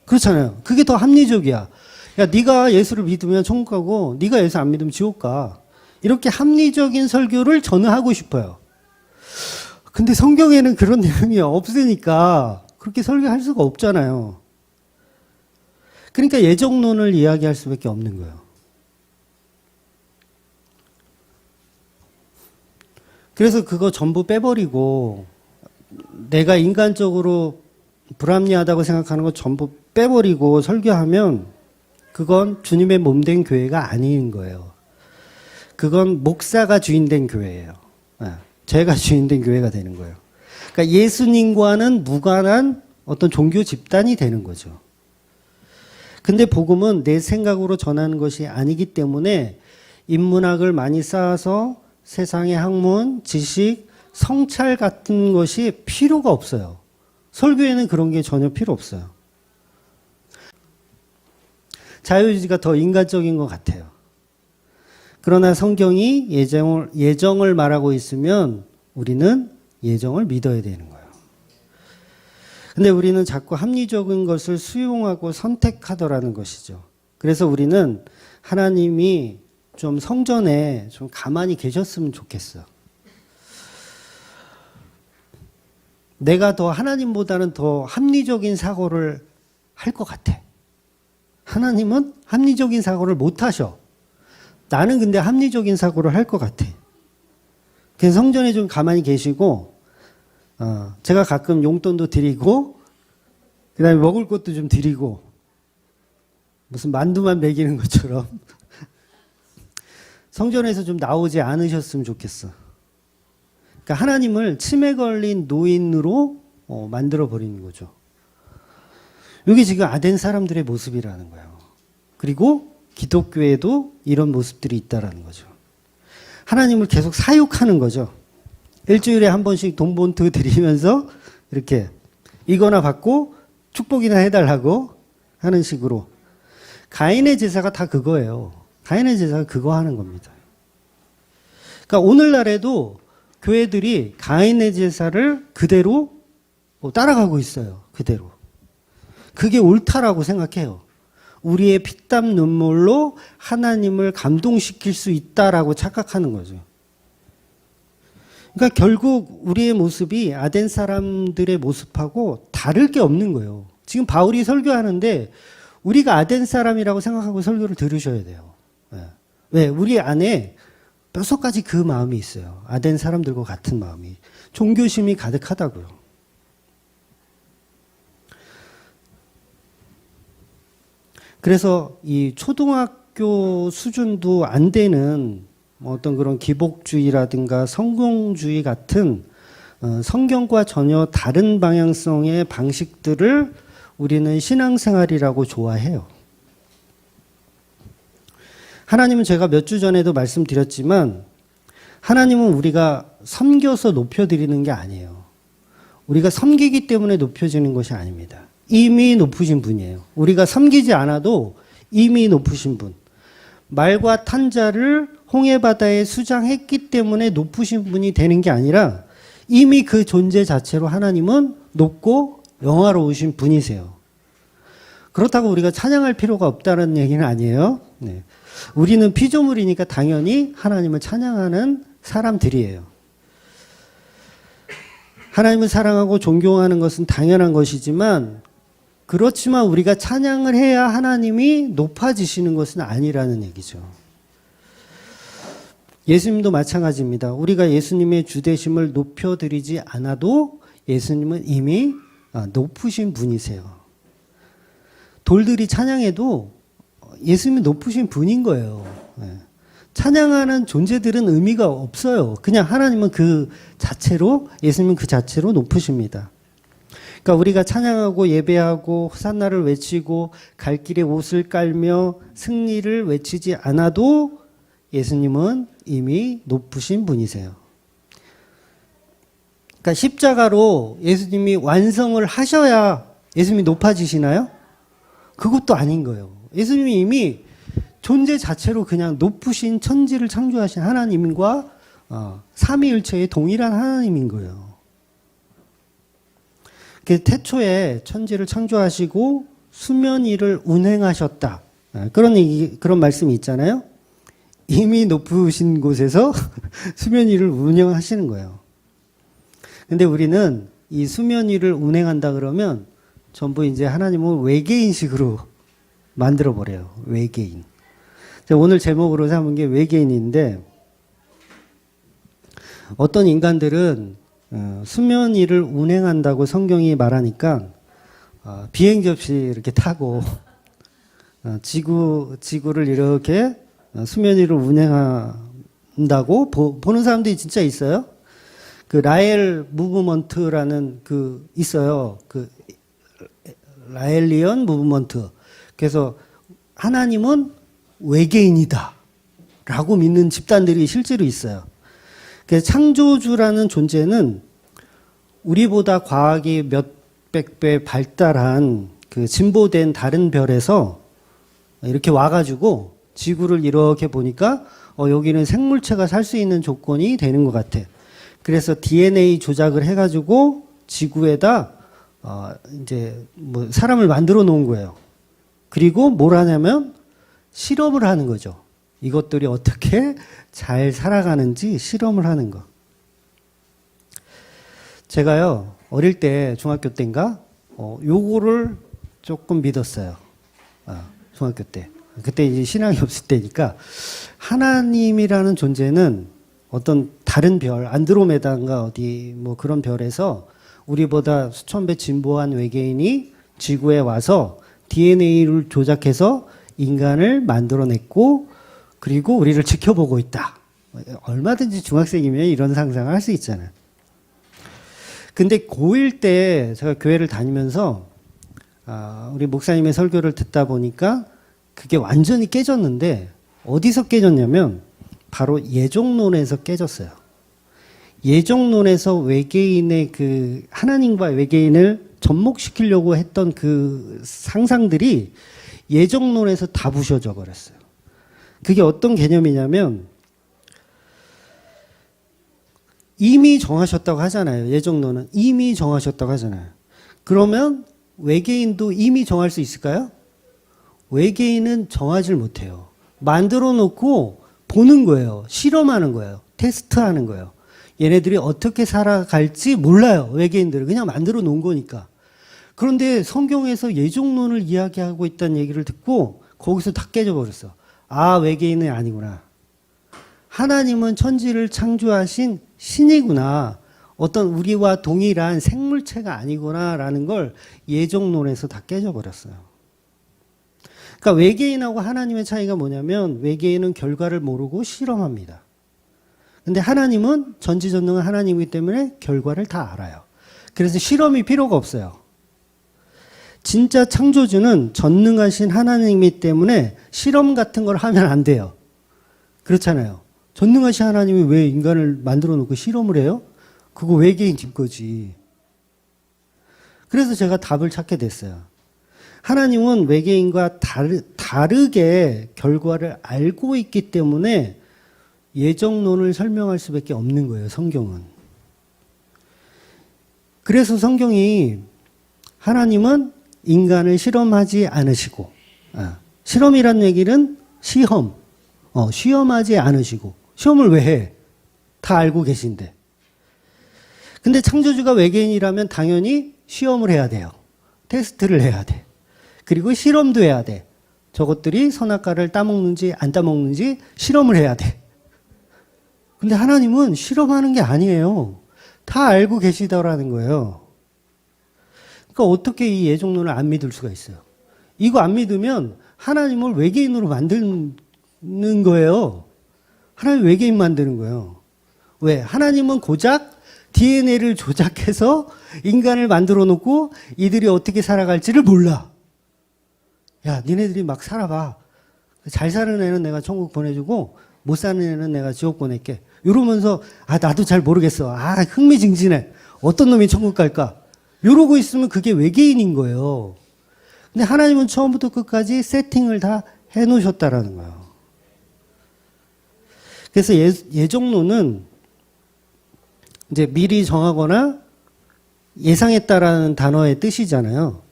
그렇잖아요. 그게 더 합리적이야. 야, 네가 예수를 믿으면 천국 가고 네가 예수 안 믿으면 지옥 가. 이렇게 합리적인 설교를 저는 하고 싶어요. 근데 성경에는 그런 내용이 없으니까 그렇게 설교할 수가 없잖아요. 그러니까 예정론을 이야기할 수밖에 없는 거예요. 그래서 그거 전부 빼버리고 내가 인간적으로 불합리하다고 생각하는 거 전부 빼버리고 설교하면 그건 주님의 몸된 교회가 아닌 거예요. 그건 목사가 주인된 교회예요. 제가 주인된 교회가 되는 거예요. 그러니까 예수님과는 무관한 어떤 종교 집단이 되는 거죠. 근데 복음은 내 생각으로 전하는 것이 아니기 때문에 인문학을 많이 쌓아서 세상의 학문, 지식, 성찰 같은 것이 필요가 없어요. 설교에는 그런 게 전혀 필요 없어요. 자유의지가 더 인간적인 것 같아요. 그러나 성경이 예정을 말하고 있으면 우리는 예정을 믿어야 되는 거예요. 근데 우리는 자꾸 합리적인 것을 수용하고 선택하더라는 것이죠. 그래서 우리는 하나님이 좀 성전에 좀 가만히 계셨으면 좋겠어. 내가 더 하나님보다는 더 합리적인 사고를 할 것 같아. 하나님은 합리적인 사고를 못 하셔. 나는 근데 합리적인 사고를 할 것 같아. 그래서 성전에 좀 가만히 계시고, 제가 가끔 용돈도 드리고, 그 다음에 먹을 것도 좀 드리고, 무슨 만두만 먹이는 것처럼 성전에서 좀 나오지 않으셨으면 좋겠어. 그러니까 하나님을 치매 걸린 노인으로 만들어 버리는 거죠. 이게 지금 아덴 사람들의 모습이라는 거예요. 그리고 기독교에도 이런 모습들이 있다라는 거죠. 하나님을 계속 사육하는 거죠. 일주일에 한 번씩 돈본투 드리면서 이렇게 이거나 받고 축복이나 해달라고 하는 식으로. 가인의 제사가 다 그거예요. 가인의 제사가 그거 하는 겁니다. 그러니까 오늘날에도 교회들이 가인의 제사를 그대로 따라가고 있어요. 그대로. 그게 옳다라고 생각해요. 우리의 피땀 눈물로 하나님을 감동시킬 수 있다라고 착각하는 거죠. 그러니까 결국 우리의 모습이 아덴 사람들의 모습하고 다를 게 없는 거예요. 지금 바울이 설교하는데 우리가 아덴 사람이라고 생각하고 설교를 들으셔야 돼요. 왜? 우리 안에 뼛속까지 그 마음이 있어요. 아덴 사람들과 같은 마음이. 종교심이 가득하다고요. 그래서 이 초등학교 수준도 안 되는 어떤 그런 기복주의라든가 성공주의 같은 성경과 전혀 다른 방향성의 방식들을 우리는 신앙생활이라고 좋아해요. 하나님은 제가 몇 주 전에도 말씀드렸지만 하나님은 우리가 섬겨서 높여드리는 게 아니에요. 우리가 섬기기 때문에 높여지는 것이 아닙니다. 이미 높으신 분이에요. 우리가 섬기지 않아도 이미 높으신 분. 말과 탄자를 홍해바다에 수장했기 때문에 높으신 분이 되는 게 아니라 이미 그 존재 자체로 하나님은 높고 영화로우신 분이세요. 그렇다고 우리가 찬양할 필요가 없다는 얘기는 아니에요. 네. 우리는 피조물이니까 당연히 하나님을 찬양하는 사람들이에요. 하나님을 사랑하고 존경하는 것은 당연한 것이지만 그렇지만 우리가 찬양을 해야 하나님이 높아지시는 것은 아니라는 얘기죠. 예수님도 마찬가지입니다. 우리가 예수님의 주되심을 높여드리지 않아도 예수님은 이미 높으신 분이세요. 돌들이 찬양해도 예수님이 높으신 분인 거예요. 찬양하는 존재들은 의미가 없어요. 그냥 하나님은 그 자체로, 예수님은 그 자체로 높으십니다. 그러니까 우리가 찬양하고 예배하고 호산나를 외치고 갈 길에 옷을 깔며 승리를 외치지 않아도 예수님은 이미 높으신 분이세요. 그러니까 십자가로 예수님이 완성을 하셔야 예수님이 높아지시나요? 그것도 아닌 거예요. 예수님이 이미 존재 자체로 그냥 높으신 천지를 창조하신 하나님과 삼위일체의 동일한 하나님인 거예요. 태초에 천지를 창조하시고 수면 위를 운행하셨다. 그런 말씀이 있잖아요. 이미 높으신 곳에서 수면 위를 운영하시는 거예요. 근데 우리는 이 수면 위를 운행한다 그러면 전부 이제 하나님을 외계인식으로 만들어 버려요. 외계인. 오늘 제목으로 삼은 게 외계인인데 어떤 인간들은 수면 위를 운행한다고 성경이 말하니까 비행기 없이 이렇게 타고 지구를 이렇게 수면 위를 운행한다고 보는 사람들이 진짜 있어요. 그 라엘 무브먼트라는 있어요. 그 라엘리언 무브먼트. 그래서 하나님은 외계인이다 라고 믿는 집단들이 실제로 있어요. 그래서 창조주라는 존재는 우리보다 과학이 몇백 배 발달한 그 진보된 다른 별에서 이렇게 와가지고 지구를 이렇게 보니까 여기는 생물체가 살 수 있는 조건이 되는 것 같아. 그래서 DNA 조작을 해가지고 지구에다 이제 뭐 사람을 만들어 놓은 거예요. 그리고 뭘 하냐면 실험을 하는 거죠. 이것들이 어떻게 잘 살아가는지 실험을 하는 거. 제가요, 어릴 때, 중학교 때인가, 요거를 조금 믿었어요. 중학교 때. 그때 이제 신앙이 없을 때니까, 하나님이라는 존재는 어떤 다른 별, 안드로메다인가 어디 뭐 그런 별에서 우리보다 수천 배 진보한 외계인이 지구에 와서 DNA를 조작해서 인간을 만들어냈고 그리고 우리를 지켜보고 있다. 얼마든지 중학생이면 이런 상상을 할 수 있잖아요. 근데 고1 때 제가 교회를 다니면서 우리 목사님의 설교를 듣다 보니까 그게 완전히 깨졌는데 어디서 깨졌냐면 바로 예종론에서 깨졌어요. 예종론에서 외계인의 하나님과 외계인을 접목시키려고 했던 그 상상들이 예종론에서 다 부셔져 버렸어요. 그게 어떤 개념이냐면 이미 정하셨다고 하잖아요. 예종론은 이미 정하셨다고 하잖아요. 그러면 외계인도 이미 정할 수 있을까요? 외계인은 정하질 못해요. 만들어 놓고 보는 거예요. 실험하는 거예요. 테스트하는 거예요. 얘네들이 어떻게 살아갈지 몰라요. 외계인들은 그냥 만들어 놓은 거니까. 그런데 성경에서 예종론을 이야기하고 있다는 얘기를 듣고 거기서 다 깨져버렸어. 외계인은 아니구나. 하나님은 천지를 창조하신 신이구나. 어떤 우리와 동일한 생물체가 아니구나라는 걸 예종론에서 다 깨져버렸어요. 그러니까 외계인하고 하나님의 차이가 뭐냐면 외계인은 결과를 모르고 실험합니다. 근데 하나님은 전지전능한 하나님이기 때문에 결과를 다 알아요. 그래서 실험이 필요가 없어요. 진짜 창조주는 전능하신 하나님이기 때문에 실험 같은 걸 하면 안 돼요. 그렇잖아요. 전능하신 하나님이 왜 인간을 만들어 놓고 실험을 해요? 그거 외계인 거지. 그래서 제가 답을 찾게 됐어요. 하나님은 외계인과 다르게 결과를 알고 있기 때문에 예정론을 설명할 수밖에 없는 거예요, 성경은. 그래서 성경이 하나님은 인간을 실험하지 않으시고, 실험이란 얘기는 시험하지 않으시고, 시험을 왜 해? 다 알고 계신데. 근데 창조주가 외계인이라면 당연히 시험을 해야 돼요. 테스트를 해야 돼. 그리고 실험도 해야 돼. 저것들이 선악과를 따먹는지 안 따먹는지 실험을 해야 돼. 근데 하나님은 실험하는 게 아니에요. 다 알고 계시더라는 거예요. 그러니까 어떻게 이 예정론을 안 믿을 수가 있어요? 이거 안 믿으면 하나님을 외계인으로 만드는 거예요. 하나님 외계인 만드는 거예요. 왜? 하나님은 고작 DNA를 조작해서 인간을 만들어 놓고 이들이 어떻게 살아갈지를 몰라. 야, 니네들이 막 살아봐. 잘 사는 애는 내가 천국 보내주고 못 사는 애는 내가 지옥 보낼게. 이러면서 나도 잘 모르겠어. 흥미진진해. 어떤 놈이 천국 갈까? 이러고 있으면 그게 외계인인 거예요. 근데 하나님은 처음부터 끝까지 세팅을 다 해놓으셨다라는 거예요. 그래서 예정론은 이제 미리 정하거나 예상했다라는 단어의 뜻이잖아요.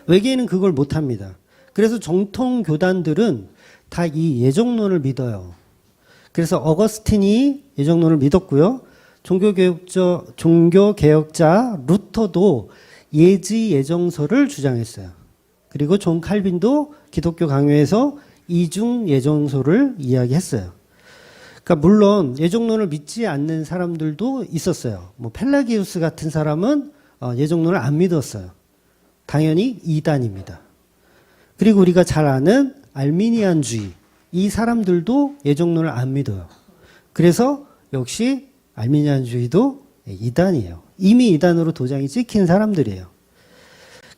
외계인은 그걸 못합니다. 그래서 정통 교단들은 다 이 예정론을 믿어요. 그래서 어거스틴이 예정론을 믿었고요. 종교개혁자 루터도 예지 예정설을 주장했어요. 그리고 존 칼빈도 기독교 강요에서 이중 예정설을 이야기했어요. 그러니까 물론 예정론을 믿지 않는 사람들도 있었어요. 뭐 펠라기우스 같은 사람은 예정론을 안 믿었어요. 당연히 이단입니다. 그리고 우리가 잘 아는 알미니안주의, 이 사람들도 예정론을 안 믿어요. 그래서 역시 알미니안주의도 이단이에요. 이미 이단으로 도장이 찍힌 사람들이에요.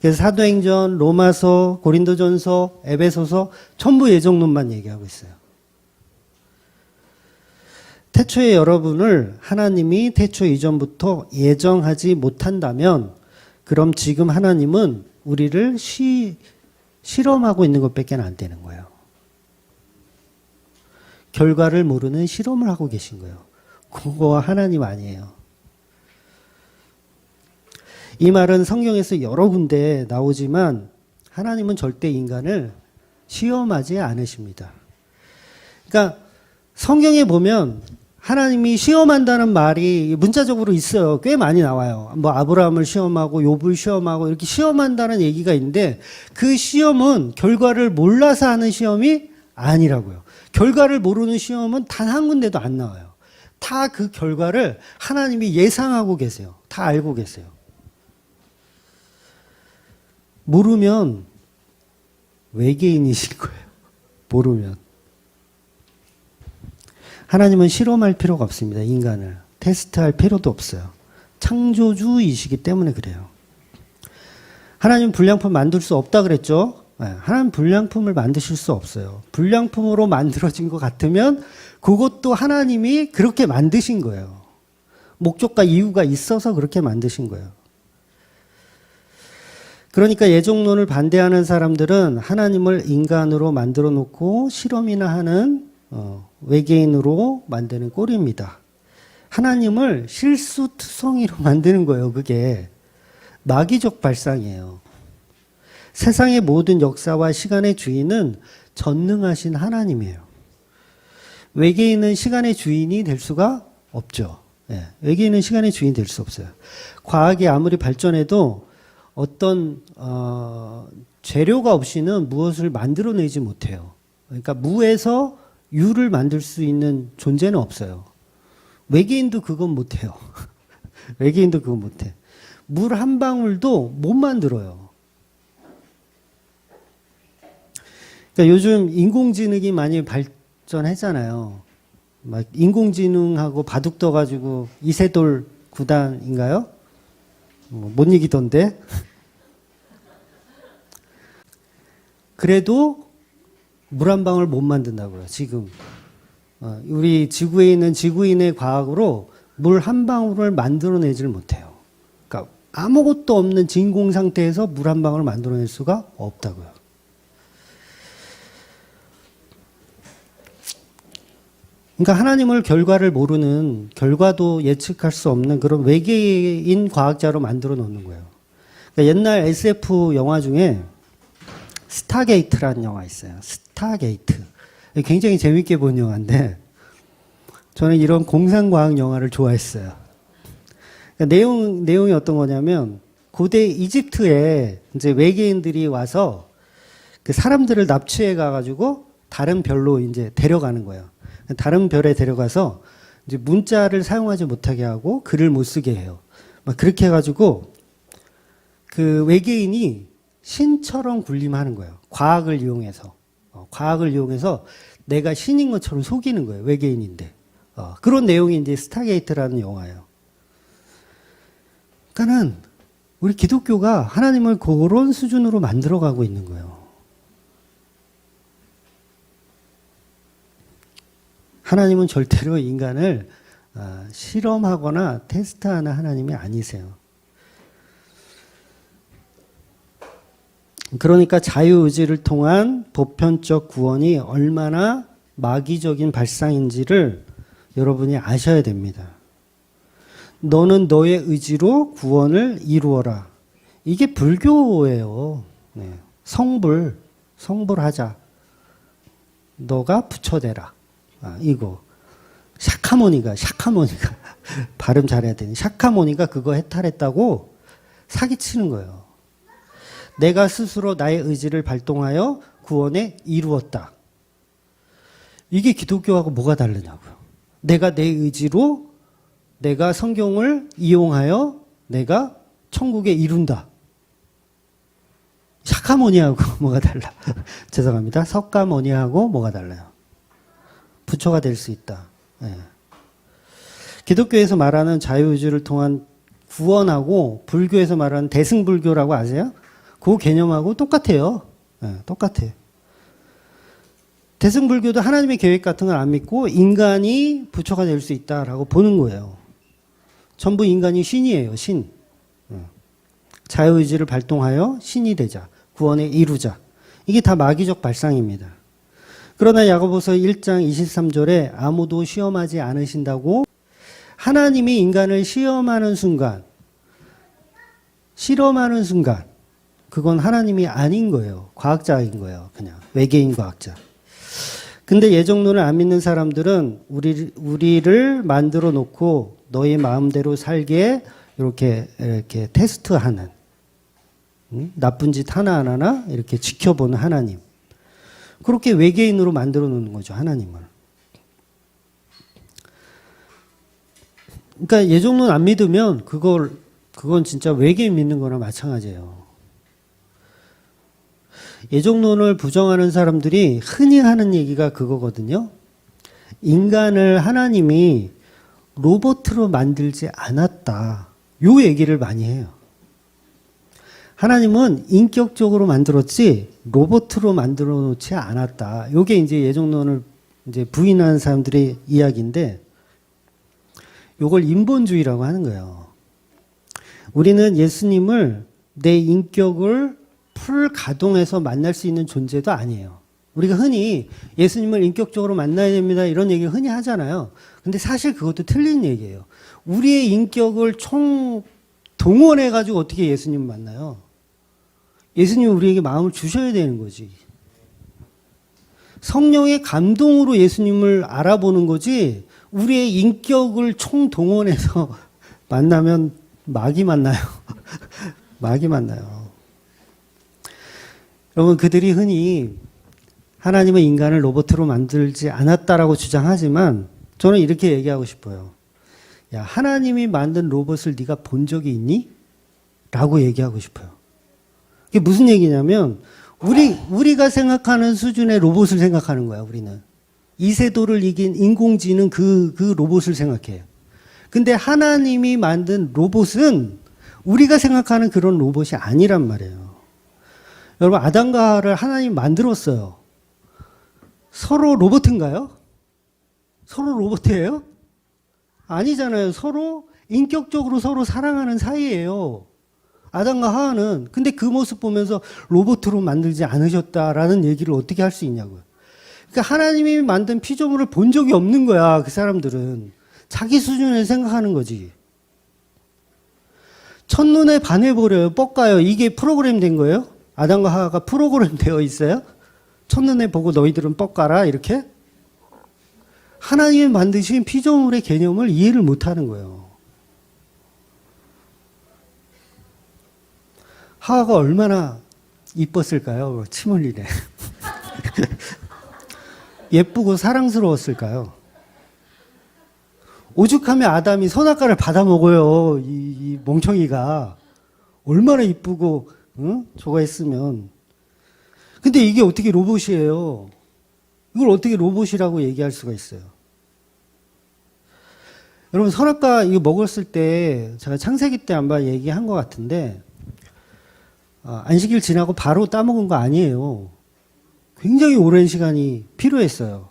그래서 사도행전, 로마서, 고린도전서, 에베소서 전부 예정론만 얘기하고 있어요. 태초에 여러분을 하나님이 태초 이전부터 예정하지 못한다면 그럼 지금 하나님은 우리를 실험하고 있는 것밖에 안 되는 거예요. 결과를 모르는 실험을 하고 계신 거예요. 그거와 하나님 아니에요. 이 말은 성경에서 여러 군데 나오지만 하나님은 절대 인간을 시험하지 않으십니다. 그러니까 성경에 보면 하나님이 시험한다는 말이 문자적으로 있어요. 꽤 많이 나와요. 뭐 아브라함을 시험하고 욥을 시험하고 이렇게 시험한다는 얘기가 있는데 그 시험은 결과를 몰라서 하는 시험이 아니라고요. 결과를 모르는 시험은 단 한 군데도 안 나와요. 다 그 결과를 하나님이 예상하고 계세요. 다 알고 계세요. 모르면 외계인이실 거예요. 모르면. 하나님은 실험할 필요가 없습니다. 인간을. 테스트할 필요도 없어요. 창조주이시기 때문에 그래요. 하나님 불량품 만들 수 없다 그랬죠? 하나님 불량품을 만드실 수 없어요. 불량품으로 만들어진 것 같으면 그것도 하나님이 그렇게 만드신 거예요. 목적과 이유가 있어서 그렇게 만드신 거예요. 그러니까 예정론을 반대하는 사람들은 하나님을 인간으로 만들어 놓고 실험이나 하는 외계인으로 만드는 꼴입니다. 하나님을 실수투성이로 만드는 거예요. 그게 마귀적 발상이에요. 세상의 모든 역사와 시간의 주인은 전능하신 하나님이에요. 외계인은 시간의 주인이 될 수가 없죠. 외계인은 시간의 주인이 될 수 없어요. 과학이 아무리 발전해도 어떤 재료가 없이는 무엇을 만들어내지 못해요. 그러니까 무에서 유를 만들 수 있는 존재는 없어요. 외계인도 그건 못해요. 외계인도 그건 못해. 물 한 방울도 못 만들어요. 그러니까 요즘 인공지능이 많이 발전했잖아요. 막 인공지능하고 바둑 떠가지고 이세돌 구단인가요? 못 이기던데. 그래도 물 한 방울 못 만든다고요, 지금. 우리 지구에 있는 지구인의 과학으로 물 한 방울을 만들어내지를 못해요. 그러니까 아무것도 없는 진공 상태에서 물 한 방울을 만들어낼 수가 없다고요. 그러니까 하나님을 결과를 모르는, 결과도 예측할 수 없는 그런 외계인 과학자로 만들어 놓는 거예요. 그러니까 옛날 SF 영화 중에 스타게이트라는 영화 있어요. 스타게이트. 굉장히 재밌게 본 영화인데 저는 이런 공상과학 영화를 좋아했어요. 그러니까 내용이 어떤 거냐면 고대 이집트에 이제 외계인들이 와서 그 사람들을 납치해 가가지고 다른 별로 이제 데려가는 거예요. 다른 별에 데려가서 이제 문자를 사용하지 못하게 하고 글을 못 쓰게 해요. 막 그렇게 해가지고 그 외계인이 신처럼 군림하는 거예요. 과학을 이용해서. 과학을 이용해서 내가 신인 것처럼 속이는 거예요. 외계인인데. 그런 내용이 이제 스타게이트라는 영화예요. 그러니까는 우리 기독교가 하나님을 그런 수준으로 만들어가고 있는 거예요. 하나님은 절대로 인간을 실험하거나 테스트하는 하나님이 아니세요. 그러니까 자유의지를 통한 보편적 구원이 얼마나 마귀적인 발상인지를 여러분이 아셔야 됩니다. 너는 너의 의지로 구원을 이루어라. 이게 불교예요. 네. 성불하자. 너가 부처되라. 이거. 샤카모니가 발음 잘해야 되니. 샤카모니가 그거 해탈했다고 사기치는 거예요. 내가 스스로 나의 의지를 발동하여 구원에 이루었다. 이게 기독교하고 뭐가 다르냐고요. 내가 내 의지로 내가 성경을 이용하여 내가 천국에 이룬다. 샤카모니하고 뭐가 달라? 죄송합니다. 석가모니하고 뭐가 달라요? 부처가 될 수 있다. 네. 기독교에서 말하는 자유의지를 통한 구원하고 불교에서 말하는 대승불교라고 아세요? 그 개념하고 똑같아요. 네, 똑같아요. 대승불교도 하나님의 계획 같은 걸 안 믿고 인간이 부처가 될 수 있다라고 보는 거예요. 전부 인간이 신이에요. 신. 자유의지를 발동하여 신이 되자. 구원에 이루자. 이게 다 마귀적 발상입니다. 그러나 야고보서 1장 23절에 아무도 시험하지 않으신다고 하나님이 인간을 실험하는 순간 그건 하나님이 아닌 거예요. 과학자인 거예요. 그냥 외계인 과학자. 근데 예정론을 안 믿는 사람들은 우리를 만들어 놓고 너의 마음대로 살게 이렇게 테스트하는, 나쁜 짓 하나하나 이렇게 지켜보는 하나님. 그렇게 외계인으로 만들어 놓는 거죠, 하나님을. 그러니까 예정론 안 믿으면 그건 진짜 외계인 믿는 거나 마찬가지예요. 예정론을 부정하는 사람들이 흔히 하는 얘기가 그거거든요. 인간을 하나님이 로봇으로 만들지 않았다. 요 얘기를 많이 해요. 하나님은 인격적으로 만들었지 로봇으로 만들어 놓지 않았다. 요게 이제 예정론을 이제 부인하는 사람들의 이야기인데 요걸 인본주의라고 하는 거예요. 우리는 예수님을 내 인격을 풀 가동해서 만날 수 있는 존재도 아니에요. 우리가 흔히 예수님을 인격적으로 만나야 됩니다. 이런 얘기를 흔히 하잖아요. 근데 사실 그것도 틀린 얘기예요. 우리의 인격을 총 동원해가지고 어떻게 예수님을 만나요? 예수님은 우리에게 마음을 주셔야 되는 거지. 성령의 감동으로 예수님을 알아보는 거지 우리의 인격을 총 동원해서 만나면 마귀 만나요. 마귀 만나요. 여러분, 그들이 흔히 하나님은 인간을 로봇으로 만들지 않았다라고 주장하지만 저는 이렇게 얘기하고 싶어요. 야, 하나님이 만든 로봇을 네가 본 적이 있니? 라고 얘기하고 싶어요. 이게 무슨 얘기냐면 우리가 생각하는 수준의 로봇을 생각하는 거야. 우리는 이세돌을 이긴 인공지능 그 로봇을 생각해요. 근데 하나님이 만든 로봇은 우리가 생각하는 그런 로봇이 아니란 말이에요. 여러분, 아담과 하와를 하나님 만들었어요. 서로 로봇인가요? 서로 로봇이에요? 아니잖아요. 서로 인격적으로 서로 사랑하는 사이예요. 아담과 하와는. 근데 그 모습 보면서 로봇으로 만들지 않으셨다라는 얘기를 어떻게 할 수 있냐고요. 그러니까 하나님이 만든 피조물을 본 적이 없는 거야. 그 사람들은. 자기 수준을 생각하는 거지. 첫눈에 반해버려요. 뻑가요. 이게 프로그램 된 거예요? 아담과 하와가 프로그램 되어 있어요? 첫눈에 보고 너희들은 뻑가라 이렇게? 하나님이 만드신 피조물의 개념을 이해를 못하는 거예요. 하와가 얼마나 이뻤을까요? 침 흘리네. 예쁘고 사랑스러웠을까요? 오죽하면 아담이 선악과를 받아 먹어요. 이 멍청이가. 얼마나 이쁘고, 응? 저거 했으면. 근데 이게 어떻게 로봇이에요? 이걸 어떻게 로봇이라고 얘기할 수가 있어요? 여러분, 선악과 이거 먹었을 때, 제가 창세기 때 아마 얘기한 것 같은데, 안식일 지나고 바로 따먹은 거 아니에요. 굉장히 오랜 시간이 필요했어요.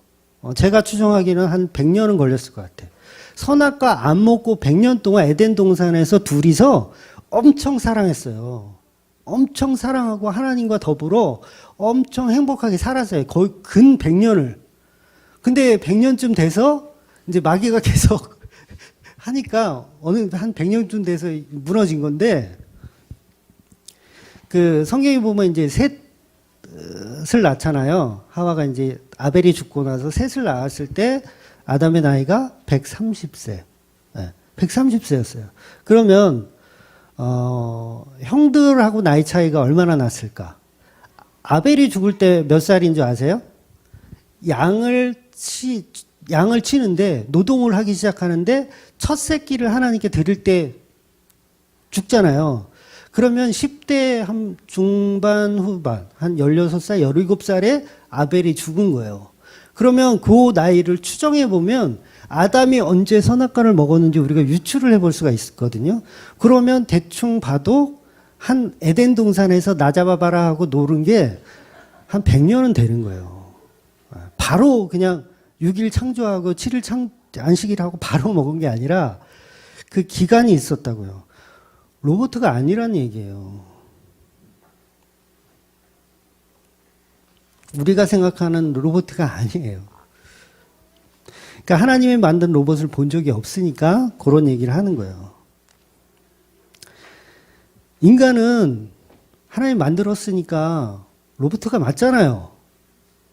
제가 추정하기는 한 100년은 걸렸을 것 같아요. 선악과 안 먹고 100년 동안 에덴 동산에서 둘이서 엄청 사랑했어요. 엄청 사랑하고 하나님과 더불어 엄청 행복하게 살았어요. 거의 근 100년을. 근데 100년쯤 돼서 이제 마귀가 계속 하니까 어느 한 100년쯤 돼서 무너진 건데, 그 성경에 보면 이제 셋을 낳잖아요. 하와가 이제 아벨이 죽고 나서 셋을 낳았을 때 아담의 나이가 130세. 네, 130세였어요. 그러면 형들하고 나이 차이가 얼마나 났을까? 아벨이 죽을 때 몇 살인 줄 아세요? 양을 치는데 노동을 하기 시작하는데 첫 새끼를 하나님께 드릴 때 죽잖아요. 그러면 10대 한 중반 후반, 한 16살, 17살에 아벨이 죽은 거예요. 그러면 그 나이를 추정해 보면 아담이 언제 선악과를 먹었는지 우리가 유추를 해볼 수가 있거든요. 그러면 대충 봐도 한 에덴 동산에서 나 잡아봐라 하고 노른 게 한 100년은 되는 거예요. 바로 그냥 6일 창조하고 7일 안식일 하고 바로 먹은 게 아니라 그 기간이 있었다고요. 로봇가 아니란 얘기예요. 우리가 생각하는 로봇가 아니에요. 그러니까 하나님이 만든 로봇을 본 적이 없으니까 그런 얘기를 하는 거예요. 인간은 하나님 만들었으니까 로봇가 맞잖아요.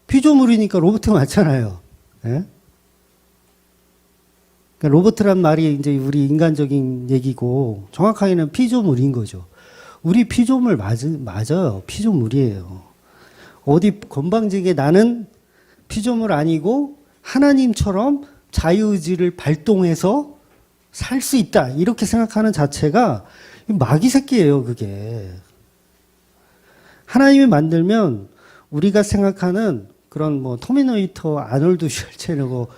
피조물이니까 로봇가 맞잖아요. 예? 그러니까 로봇이란 말이 이제 우리 인간적인 얘기고 정확하게는 피조물인 거죠. 우리 피조물 맞아요. 피조물이에요. 어디 건방지게 나는 피조물 아니고 하나님처럼 자유의지를 발동해서 살 수 있다. 이렇게 생각하는 자체가 마귀 새끼예요, 그게. 하나님이 만들면 우리가 생각하는 그런 뭐 터미네이터 아놀드 슈왈체네거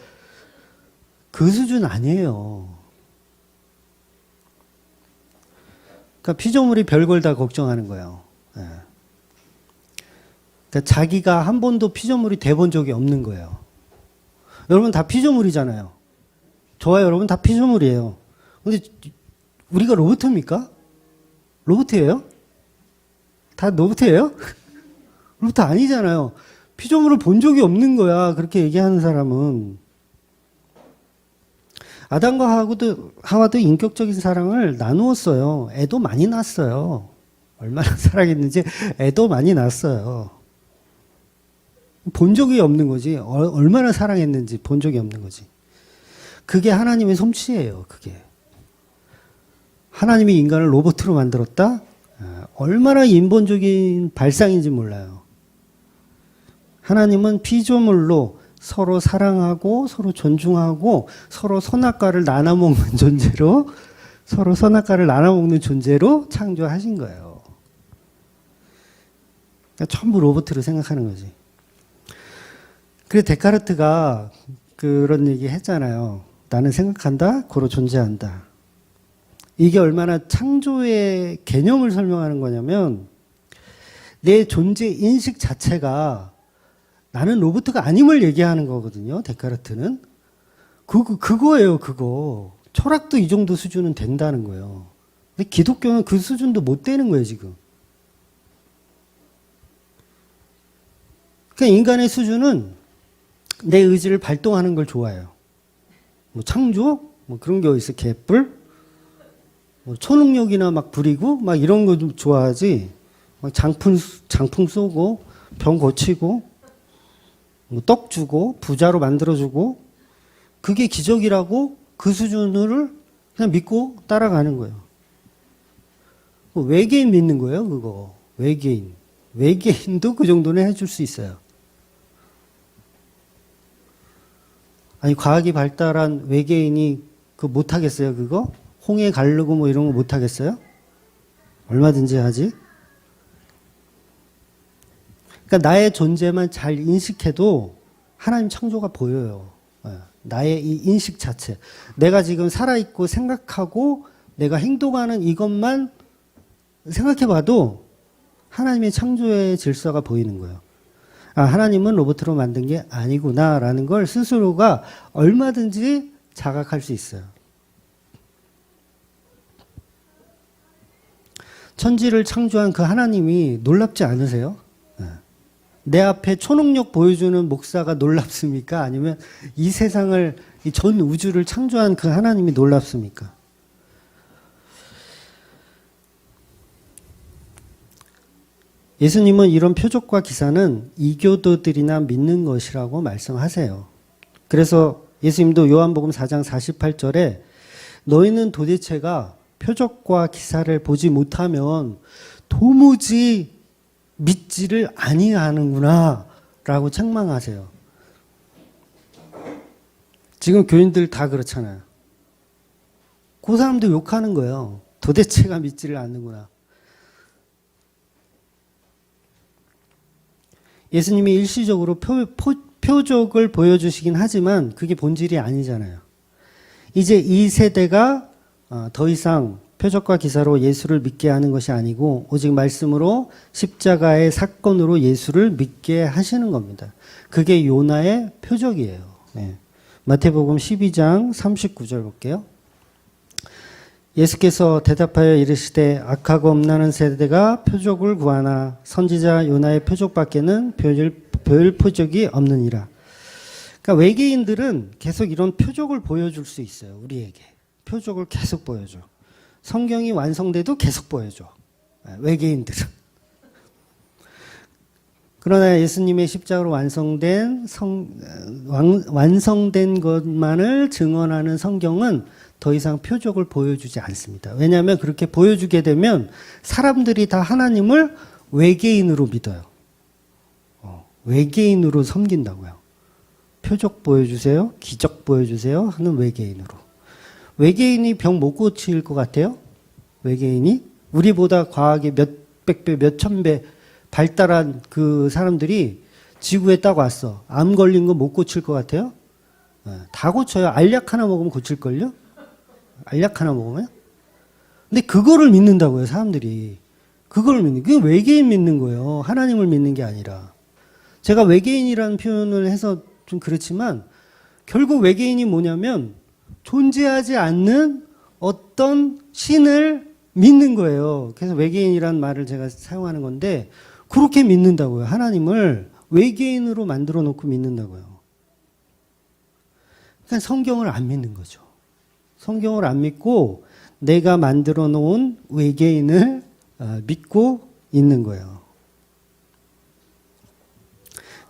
그 수준 아니에요. 그러니까 피조물이 별걸 다 걱정하는 거예요. 네. 그러니까 자기가 한 번도 피조물이 돼본 적이 없는 거예요. 여러분 다 피조물이잖아요. 저와 여러분 다 피조물이에요. 근데 우리가 로봇입니까? 로봇이에요? 다 로봇이에요? 로봇 아니잖아요. 피조물을 본 적이 없는 거야. 그렇게 얘기하는 사람은. 아담과 하와도 인격적인 사랑을 나누었어요. 애도 많이 낳았어요. 얼마나 사랑했는지 애도 많이 낳았어요. 본 적이 없는 거지. 얼마나 사랑했는지 본 적이 없는 거지. 그게 하나님의 솜씨예요. 그게. 하나님이 인간을 로봇으로 만들었다? 얼마나 인본적인 발상인지 몰라요. 하나님은 피조물로 서로 사랑하고 서로 존중하고 서로 선악과를 나눠 먹는 존재로 서로 선악과를 나눠 먹는 존재로 창조하신 거예요. 그러니까 전부 로봇으로 생각하는 거지. 그래서 데카르트가 그런 얘기 했잖아요. 나는 생각한다, 고로 존재한다. 이게 얼마나 창조의 개념을 설명하는 거냐면 내 존재 인식 자체가 나는 로봇가 아님을 얘기하는 거거든요. 데카르트는. 그거예요, 그거. 철학도 이 정도 수준은 된다는 거예요. 근데 기독교는 그 수준도 못 되는 거예요, 지금. 그러니까 인간의 수준은 내 의지를 발동하는 걸 좋아해요. 뭐 창조? 뭐 그런 게 어딨어, 개뿔? 뭐 초능력이나 막 부리고, 막 이런 거 좀 좋아하지. 막 장풍 쏘고, 병 고치고, 뭐 떡 주고, 부자로 만들어주고, 그게 기적이라고 그 수준을 그냥 믿고 따라가는 거예요. 외계인 믿는 거예요, 그거. 외계인. 외계인도 그 정도는 해줄 수 있어요. 아니, 과학이 발달한 외계인이 못하겠어요, 그거? 홍해 가르고 뭐 이런 거 못하겠어요? 얼마든지 하지. 그러니까 나의 존재만 잘 인식해도 하나님 창조가 보여요. 나의 이 인식 자체. 내가 지금 살아있고 생각하고 내가 행동하는 이것만 생각해봐도 하나님의 창조의 질서가 보이는 거예요. 아, 하나님은 로봇으로 만든 게 아니구나라는 걸 스스로가 얼마든지 자각할 수 있어요. 천지를 창조한 그 하나님이 놀랍지 않으세요? 내 앞에 초능력 보여주는 목사가 놀랍습니까? 아니면 이 세상을, 이 전 우주를 창조한 그 하나님이 놀랍습니까? 예수님은 이런 표적과 기사는 이교도들이나 믿는 것이라고 말씀하세요. 그래서 예수님도 요한복음 4장 48절에 너희는 도대체가 표적과 기사를 보지 못하면 도무지 믿지를 아니하는구나 라고 책망하세요. 지금 교인들 다 그렇잖아요. 그 사람도 욕하는 거예요. 도대체가 믿지를 않는구나. 예수님이 일시적으로 표적을 보여주시긴 하지만 그게 본질이 아니잖아요. 이제 이 세대가 더 이상 표적과 기사로 예수를 믿게 하는 것이 아니고 오직 말씀으로 십자가의 사건으로 예수를 믿게 하시는 겁니다. 그게 요나의 표적이에요. 네. 마태복음 12장 39절 볼게요. 예수께서 대답하여 이르시되 악하고 엄나는 세대가 표적을 구하나 선지자 요나의 표적밖에는 별 표적이 없느니라. 그러니까 외계인들은 계속 이런 표적을 보여줄 수 있어요. 우리에게. 표적을 계속 보여줘. 성경이 완성돼도 계속 보여줘. 외계인들은. 그러나 예수님의 십자가로 완성된 것만을 증언하는 성경은 더 이상 표적을 보여주지 않습니다. 왜냐하면 그렇게 보여주게 되면 사람들이 다 하나님을 외계인으로 믿어요. 외계인으로 섬긴다고요. 표적 보여주세요. 기적 보여주세요. 하는 외계인으로. 외계인이 병 못 고칠 것 같아요? 외계인이? 우리보다 과학이 몇백 배, 몇천 배 발달한 그 사람들이 지구에 딱 왔어. 암 걸린 거 못 고칠 것 같아요? 다 고쳐요. 알약 하나 먹으면 고칠걸요? 알약 하나 먹으면? 근데 그거를 믿는다고요, 사람들이. 그걸 믿는, 그게 외계인 믿는 거예요. 하나님을 믿는 게 아니라. 제가 외계인이라는 표현을 해서 좀 그렇지만, 결국 외계인이 뭐냐면, 존재하지 않는 어떤 신을 믿는 거예요. 그래서 외계인이라는 말을 제가 사용하는 건데, 그렇게 믿는다고요. 하나님을 외계인으로 만들어 놓고 믿는다고요. 그러니까 성경을 안 믿는 거죠. 성경을 안 믿고 내가 만들어 놓은 외계인을 믿고 있는 거예요.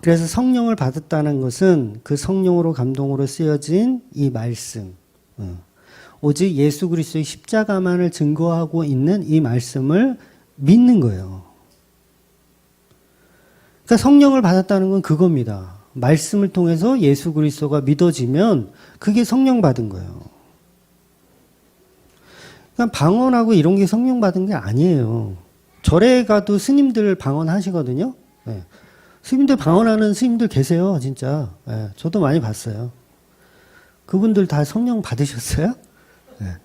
그래서 성령을 받았다는 것은 그 성령으로 감동으로 쓰여진 이 말씀, 오직 예수 그리스도의 십자가만을 증거하고 있는 이 말씀을 믿는 거예요. 그러니까 성령을 받았다는 건 그겁니다. 말씀을 통해서 예수 그리스도가 믿어지면 그게 성령 받은 거예요. 그러니까 방언하고 이런 게 성령 받은 게 아니에요. 절에 가도 스님들 방언하시거든요. 네. 스님들 방언하는 스님들 계세요, 진짜. 네. 저도 많이 봤어요. 그분들 다 성령 받으셨어요? 네.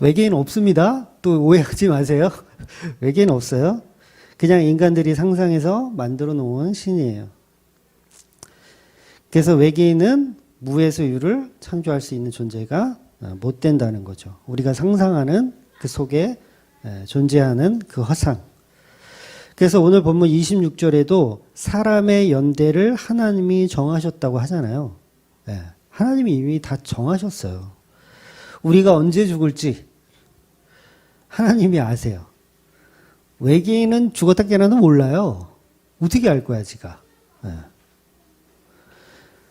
외계인 없습니다. 또 오해하지 마세요. 외계인 없어요. 그냥 인간들이 상상해서 만들어 놓은 신이에요. 그래서 외계인은 무에서 유를 창조할 수 있는 존재가 못 된다는 거죠. 우리가 상상하는 그 속에 존재하는 그 허상. 그래서 오늘 본문 26절에도 사람의 연대를 하나님이 정하셨다고 하잖아요. 하나님이 이미 다 정하셨어요. 우리가 언제 죽을지 하나님이 아세요. 외계인은 죽었다 깨어나도 몰라요. 어떻게 알 거야, 지가.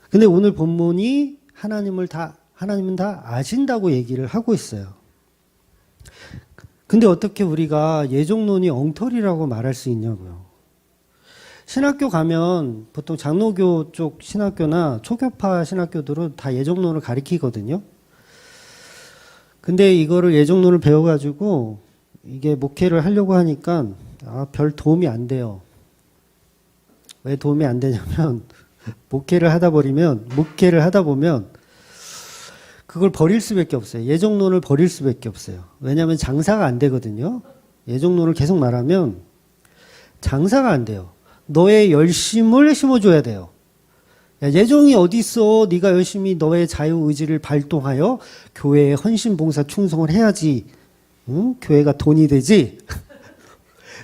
근데 오늘 본문이 하나님은 다 아신다고 얘기를 하고 있어요. 근데 어떻게 우리가 예정론이 엉터리라고 말할 수 있냐고요. 신학교 가면 보통 장로교 쪽 신학교나 초교파 신학교들은 다 예정론을 가리키거든요. 근데 이거를 예정론을 배워가지고 이게 목회를 하려고 하니까 별 도움이 안 돼요. 왜 도움이 안 되냐면 목회를 하다 보면 그걸 버릴 수밖에 없어요. 예정론을 버릴 수밖에 없어요. 왜냐하면 장사가 안 되거든요. 예정론을 계속 말하면 장사가 안 돼요. 너의 열심을 심어줘야 돼요. 야, 예정이 어디 있어? 네가 열심히 너의 자유의지를 발동하여 교회에 헌신봉사 충성을 해야지. 응? 교회가 돈이 되지.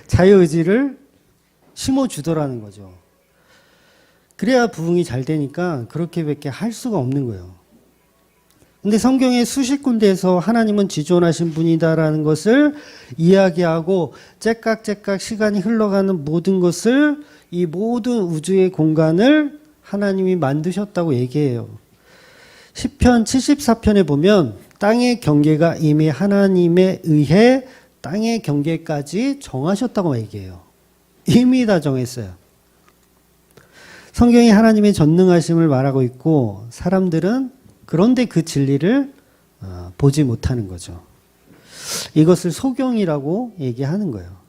자유의지를 심어주더라는 거죠. 그래야 부흥이 잘 되니까 그렇게밖에 할 수가 없는 거예요. 근데 성경의 수십 군데에서 하나님은 지존하신 분이다라는 것을 이야기하고 째깍째깍 시간이 흘러가는 모든 것을 이 모든 우주의 공간을 하나님이 만드셨다고 얘기해요. 시편 74편에 보면 땅의 경계가 이미 하나님에 의해 땅의 경계까지 정하셨다고 얘기해요. 이미 다 정했어요. 성경이 하나님의 전능하심을 말하고 있고 사람들은 그런데 그 진리를 보지 못하는 거죠. 이것을 소경이라고 얘기하는 거예요.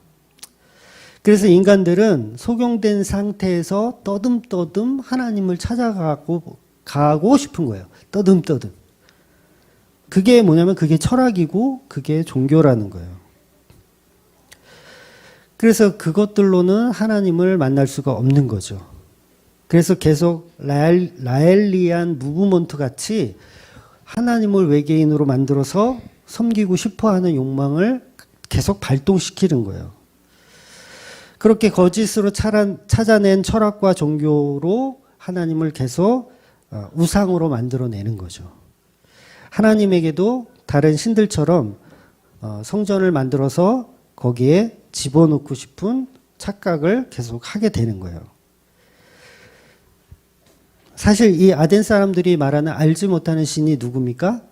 그래서 인간들은 소경된 상태에서 떠듬떠듬 하나님을 가고 싶은 거예요. 떠듬떠듬. 그게 뭐냐면 그게 철학이고 그게 종교라는 거예요. 그래서 그것들로는 하나님을 만날 수가 없는 거죠. 그래서 계속 라엘리안 무브먼트 같이 하나님을 외계인으로 만들어서 섬기고 싶어하는 욕망을 계속 발동시키는 거예요. 그렇게 거짓으로 찾아낸 철학과 종교로 하나님을 계속 우상으로 만들어내는 거죠. 하나님에게도 다른 신들처럼 성전을 만들어서 거기에 집어넣고 싶은 착각을 계속 하게 되는 거예요. 사실 이 아덴 사람들이 말하는 알지 못하는 신이 누굽니까?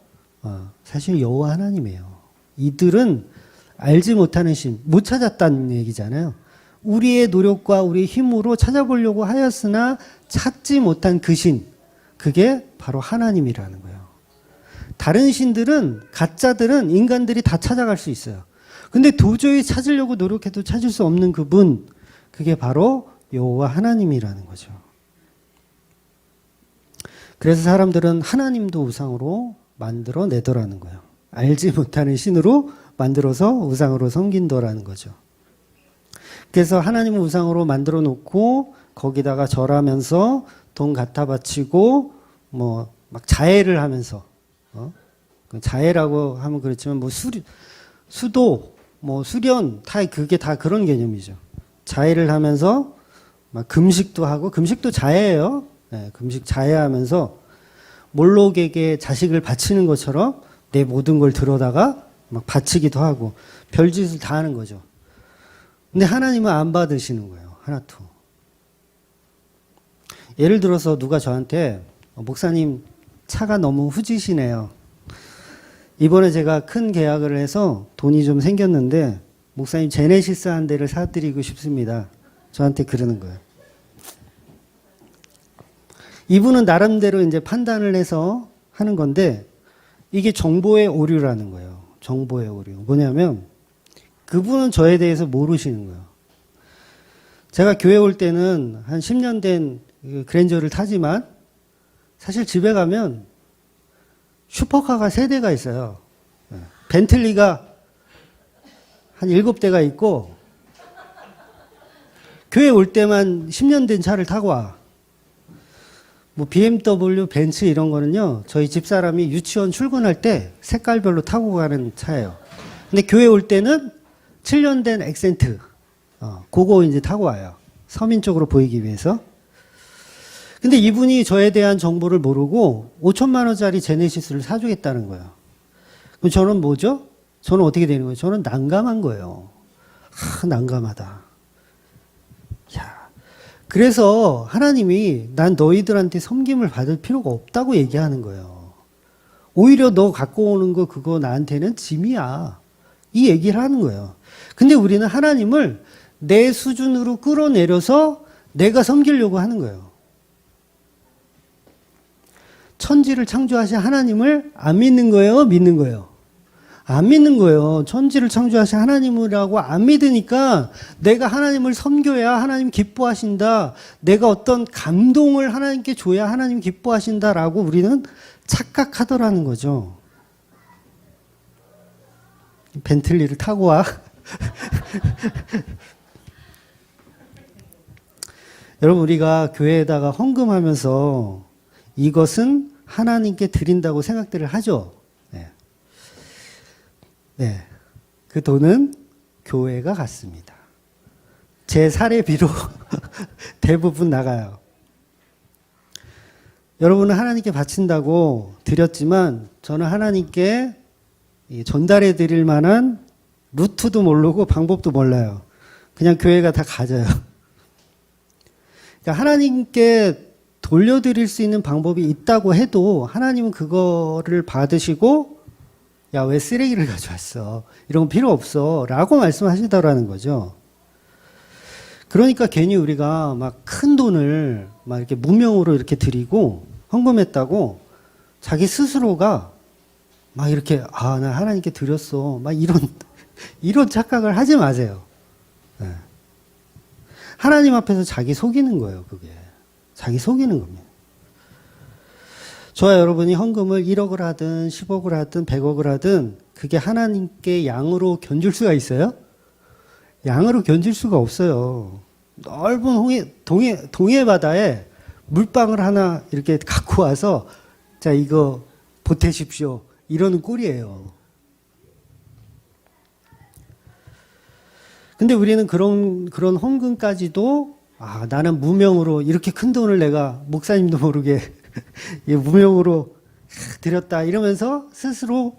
사실 여호와 하나님이에요. 이들은 알지 못하는 신, 못 찾았다는 얘기잖아요. 우리의 노력과 우리의 힘으로 찾아보려고 하였으나 찾지 못한 그 신, 그게 바로 하나님이라는 거예요. 다른 신들은, 가짜들은 인간들이 다 찾아갈 수 있어요. 근데 도저히 찾으려고 노력해도 찾을 수 없는 그분, 그게 바로 여호와 하나님이라는 거죠. 그래서 사람들은 하나님도 우상으로 만들어내더라는 거예요. 알지 못하는 신으로 만들어서 우상으로 섬긴더라는 거죠. 그래서 하나님을 우상으로 만들어 놓고 거기다가 절하면서 돈 갖다 바치고 뭐 막 자해를 하면서 자해라고 하면 그렇지만 뭐 수도 뭐 수련 다 그게 다 그런 개념이죠. 자해를 하면서 막 금식도 하고 금식도 자해예요. 네, 금식 자해하면서 몰록에게 자식을 바치는 것처럼 내 모든 걸 들어다가 막 바치기도 하고 별짓을 다 하는 거죠. 근데 하나님은 안 받으시는 거예요. 하나도. 예를 들어서 누가 저한테 목사님 차가 너무 후지시네요. 이번에 제가 큰 계약을 해서 돈이 좀 생겼는데 목사님 제네시스 한 대를 사드리고 싶습니다. 저한테 그러는 거예요. 이분은 나름대로 이제 판단을 해서 하는 건데 이게 정보의 오류라는 거예요. 정보의 오류. 뭐냐면 그분은 저에 대해서 모르시는 거예요. 제가 교회 올 때는 한 10년 된 그랜저를 타지만 사실 집에 가면 슈퍼카가 3대가 있어요. 벤틀리가 한 7대가 있고 교회 올 때만 10년 된 차를 타고 와. 뭐 BMW, 벤츠 이런 거는요. 저희 집사람이 유치원 출근할 때 색깔별로 타고 가는 차예요. 근데 교회 올 때는 7년 된 액센트. 그거 이제 타고 와요. 서민적으로 보이기 위해서. 근데 이분이 저에 대한 정보를 모르고 5천만 원짜리 제네시스를 사주겠다는 거예요. 그럼 저는 뭐죠? 저는 어떻게 되는 거예요? 저는 난감한 거예요. 난감하다. 야, 그래서 하나님이 난 너희들한테 섬김을 받을 필요가 없다고 얘기하는 거예요. 오히려 너 갖고 오는 거 그거 나한테는 짐이야. 이 얘기를 하는 거예요. 근데 우리는 하나님을 내 수준으로 끌어내려서 내가 섬기려고 하는 거예요. 천지를 창조하신 하나님을 안 믿는 거예요? 믿는 거예요? 안 믿는 거예요. 천지를 창조하신 하나님이라고 안 믿으니까 내가 하나님을 섬겨야 하나님 기뻐하신다. 내가 어떤 감동을 하나님께 줘야 하나님 기뻐하신다라고 우리는 착각하더라는 거죠. 벤틀리를 타고 와. 여러분, 우리가 교회에다가 헌금하면서 이것은 하나님께 드린다고 생각들을 하죠. 네. 네. 그 돈은 교회가 갖습니다. 제 사례비로 대부분 나가요. 여러분은 하나님께 바친다고 드렸지만 저는 하나님께 전달해 드릴 만한 루트도 모르고 방법도 몰라요. 그냥 교회가 다 가져요. 그러니까 하나님께 돌려드릴 수 있는 방법이 있다고 해도 하나님은 그거를 받으시고 야, 왜 쓰레기를 가져왔어? 이런 건 필요 없어. 라고 말씀하시더라는 거죠. 그러니까 괜히 우리가 막 큰 돈을 막 이렇게 무명으로 이렇게 드리고 헌금했다고 자기 스스로가 막 이렇게 나 하나님께 드렸어. 막 이런 착각을 하지 마세요. 네. 하나님 앞에서 자기 속이는 거예요, 그게. 자기 속이는 겁니다. 저와 여러분이 헌금을 1억을 하든 10억을 하든 100억을 하든 그게 하나님께 양으로 견줄 수가 있어요? 양으로 견줄 수가 없어요. 넓은 동해 바다에 물방울 하나 이렇게 갖고 와서 자, 이거 보태십시오. 이러는 꼴이에요. 근데 우리는 그런 헌금까지도 나는 무명으로 이렇게 큰 돈을 내가 목사님도 모르게 무명으로 드렸다 이러면서 스스로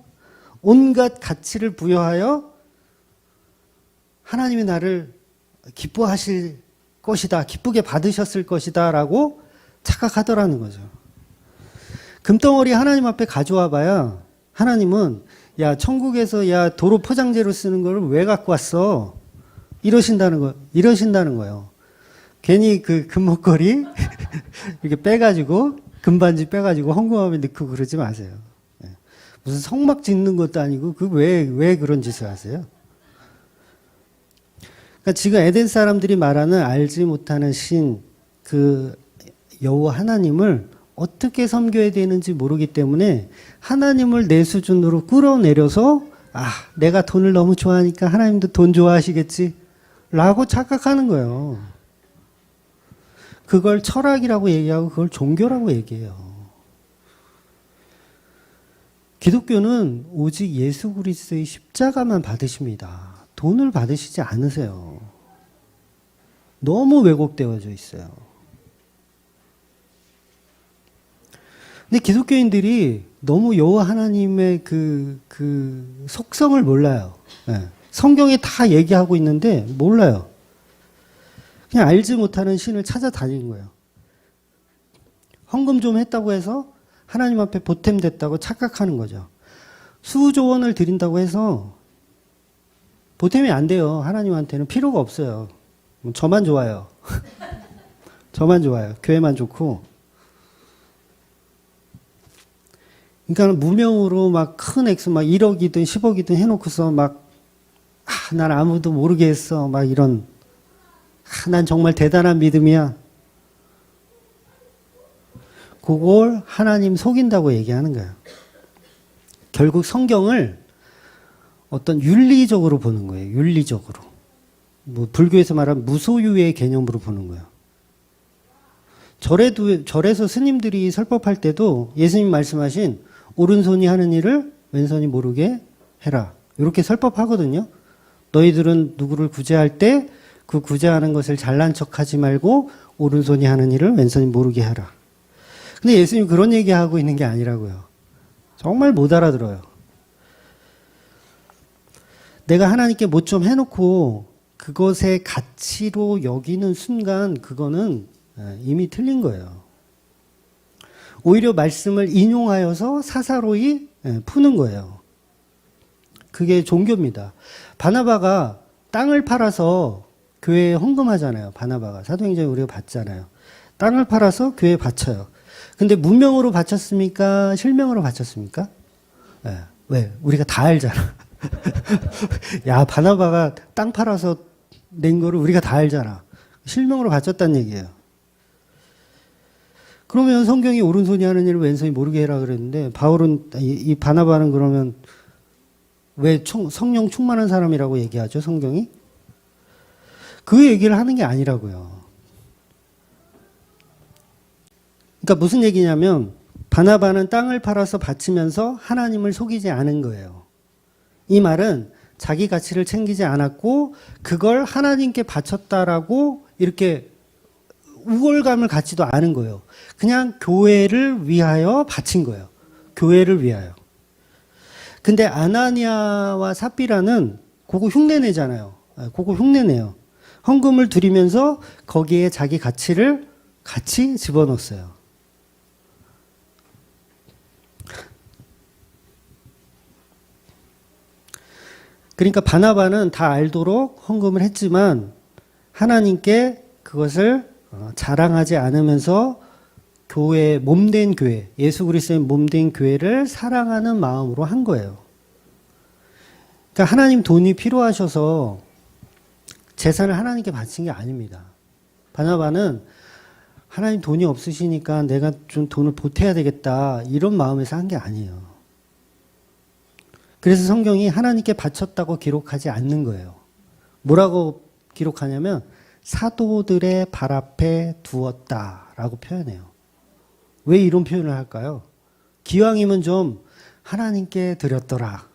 온갖 가치를 부여하여 하나님이 나를 기뻐하실 것이다, 기쁘게 받으셨을 것이다 라고 착각하더라는 거죠. 금덩어리 하나님 앞에 가져와 봐야 하나님은 야, 천국에서 야, 도로 포장재로 쓰는 걸 왜 갖고 왔어? 이러신다는 거예요. 괜히 그 금목걸이 이렇게 빼가지고 금반지 빼가지고 헌금함에 넣고 그러지 마세요. 무슨 성막 짓는 것도 아니고 왜 그런 짓을 하세요? 그러니까 지금 에덴 사람들이 말하는 알지 못하는 신, 그 여호와 하나님을 어떻게 섬겨야 되는지 모르기 때문에 하나님을 내 수준으로 끌어내려서 내가 돈을 너무 좋아하니까 하나님도 돈 좋아하시겠지 라고 착각하는 거예요. 그걸 철학이라고 얘기하고 그걸 종교라고 얘기해요. 기독교는 오직 예수 그리스도의 십자가만 받으십니다. 돈을 받으시지 않으세요. 너무 왜곡되어져 있어요. 근데 기독교인들이 너무 여호와 하나님의 그 속성을 몰라요. 네. 성경에 다 얘기하고 있는데 몰라요. 그냥 알지 못하는 신을 찾아다니는 거예요. 헌금 좀 했다고 해서 하나님 앞에 보탬됐다고 착각하는 거죠. 수조 원을 드린다고 해서 보탬이 안 돼요. 하나님한테는 필요가 없어요. 저만 좋아요. 저만 좋아요. 교회만 좋고. 그러니까 무명으로 막 큰 액수 막 1억이든 10억이든 해놓고서 막 난 아무도 모르게 했어. 막 이런 난 정말 대단한 믿음이야. 그걸 하나님 속인다고 얘기하는 거예요. 결국 성경을 어떤 윤리적으로 보는 거예요. 윤리적으로. 뭐 불교에서 말하는 무소유의 개념으로 보는 거예요. 절에서 스님들이 설법할 때도 예수님 말씀하신 오른손이 하는 일을 왼손이 모르게 해라. 이렇게 설법하거든요. 너희들은 누구를 구제할 때 그 구제하는 것을 잘난 척하지 말고 오른손이 하는 일을 왼손이 모르게 하라. 근데 예수님 그런 얘기하고 있는 게 아니라고요. 정말 못 알아들어요. 내가 하나님께 뭐 좀 해놓고 그것의 가치로 여기는 순간 그거는 이미 틀린 거예요. 오히려 말씀을 인용하여서 사사로이 푸는 거예요. 그게 종교입니다. 바나바가 땅을 팔아서 교회에 헌금하잖아요. 바나바가 사도행전에 우리가 봤잖아요. 땅을 팔아서 교회에 바쳐요. 근데 문명으로 바쳤습니까? 실명으로 바쳤습니까? 네. 왜? 우리가 다 알잖아. 야, 바나바가 땅 팔아서 낸 거를 우리가 다 알잖아. 실명으로 바쳤다는 얘기예요. 그러면 성경이 오른손이 하는 일을 왼손이 모르게 해라 그랬는데 바울은 이 바나바는 그러면 왜 성령 충만한 사람이라고 얘기하죠, 성경이? 그 얘기를 하는 게 아니라고요. 그러니까 무슨 얘기냐면 바나바는 땅을 팔아서 바치면서 하나님을 속이지 않은 거예요. 이 말은 자기 가치를 챙기지 않았고 그걸 하나님께 바쳤다라고 이렇게 우월감을 갖지도 않은 거예요. 그냥 교회를 위하여 바친 거예요. 교회를 위하여. 근데 아나니아와 삽비라는 그거 흉내내잖아요. 그거 흉내내요. 헌금을 드리면서 거기에 자기 가치를 같이 집어넣었어요. 그러니까 바나바는 다 알도록 헌금을 했지만 하나님께 그것을 자랑하지 않으면서 교회, 몸된 교회, 예수 그리스도의 몸된 교회를 사랑하는 마음으로 한 거예요. 그러니까 하나님 돈이 필요하셔서 재산을 하나님께 바친 게 아닙니다. 바나바는 하나님 돈이 없으시니까 내가 좀 돈을 보태야 되겠다 이런 마음에서 한 게 아니에요. 그래서 성경이 하나님께 바쳤다고 기록하지 않는 거예요. 뭐라고 기록하냐면 사도들의 발 앞에 두었다라고 표현해요. 왜 이런 표현을 할까요? 기왕이면 좀 하나님께 드렸더라.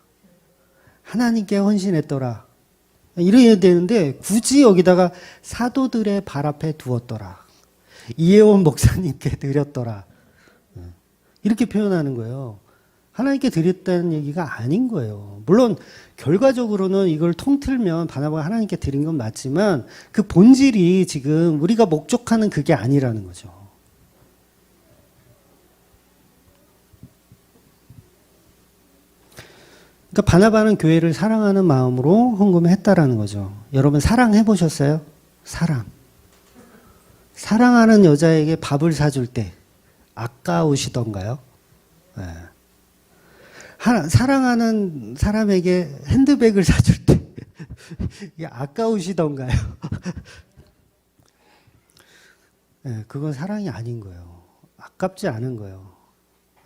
하나님께 헌신했더라. 이래야 되는데 굳이 여기다가 사도들의 발 앞에 두었더라. 이혜원 목사님께 드렸더라. 이렇게 표현하는 거예요. 하나님께 드렸다는 얘기가 아닌 거예요. 물론 결과적으로는 이걸 통틀면 바나바가 하나님께 드린 건 맞지만 그 본질이 지금 우리가 목적하는 그게 아니라는 거죠. 그러니까 바나바는 교회를 사랑하는 마음으로 헌금을 했다라는 거죠. 여러분 사랑해 보셨어요? 사랑. 사랑하는 여자에게 밥을 사줄 때 아까우시던가요? 네. 사랑하는 사람에게 핸드백을 사줄 때 이게 아까우시던가요? 네, 그건 사랑이 아닌 거예요. 아깝지 않은 거예요.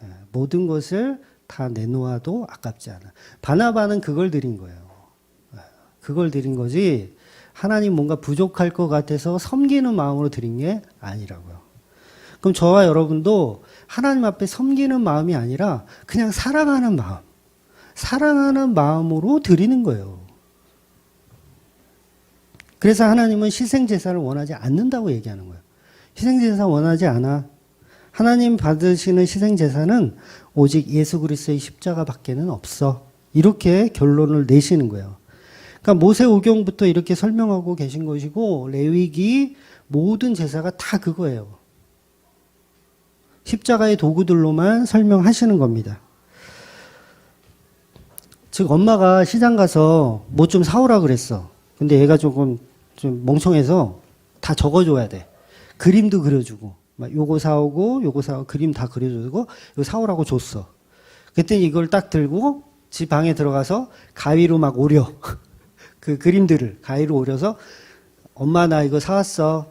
네, 모든 것을 다 내놓아도 아깝지 않아. 바나바는 그걸 드린 거예요. 네, 그걸 드린 거지 하나님 뭔가 부족할 것 같아서 섬기는 마음으로 드린 게 아니라고요. 그럼 저와 여러분도 하나님 앞에 섬기는 마음이 아니라 그냥 사랑하는 마음, 사랑하는 마음으로 드리는 거예요. 그래서 하나님은 희생제사를 원하지 않는다고 얘기하는 거예요. 희생제사 원하지 않아. 하나님 받으시는 희생제사는 오직 예수 그리스도의 십자가 밖에는 없어. 이렇게 결론을 내시는 거예요. 그러니까 모세오경부터 이렇게 설명하고 계신 것이고 레위기 모든 제사가 다 그거예요. 십자가의 도구들로만 설명하시는 겁니다. 즉 엄마가 시장 가서 뭐 좀 사오라 그랬어. 근데 얘가 좀 멍청해서 다 적어줘야 돼. 그림도 그려주고 막 요거 사오고 요거 사오고 그림 다 그려주고 이거 사오라고 줬어. 그때 이걸 딱 들고 집 방에 들어가서 가위로 막 오려. 그 그림들을 가위로 오려서 엄마 나 이거 사왔어.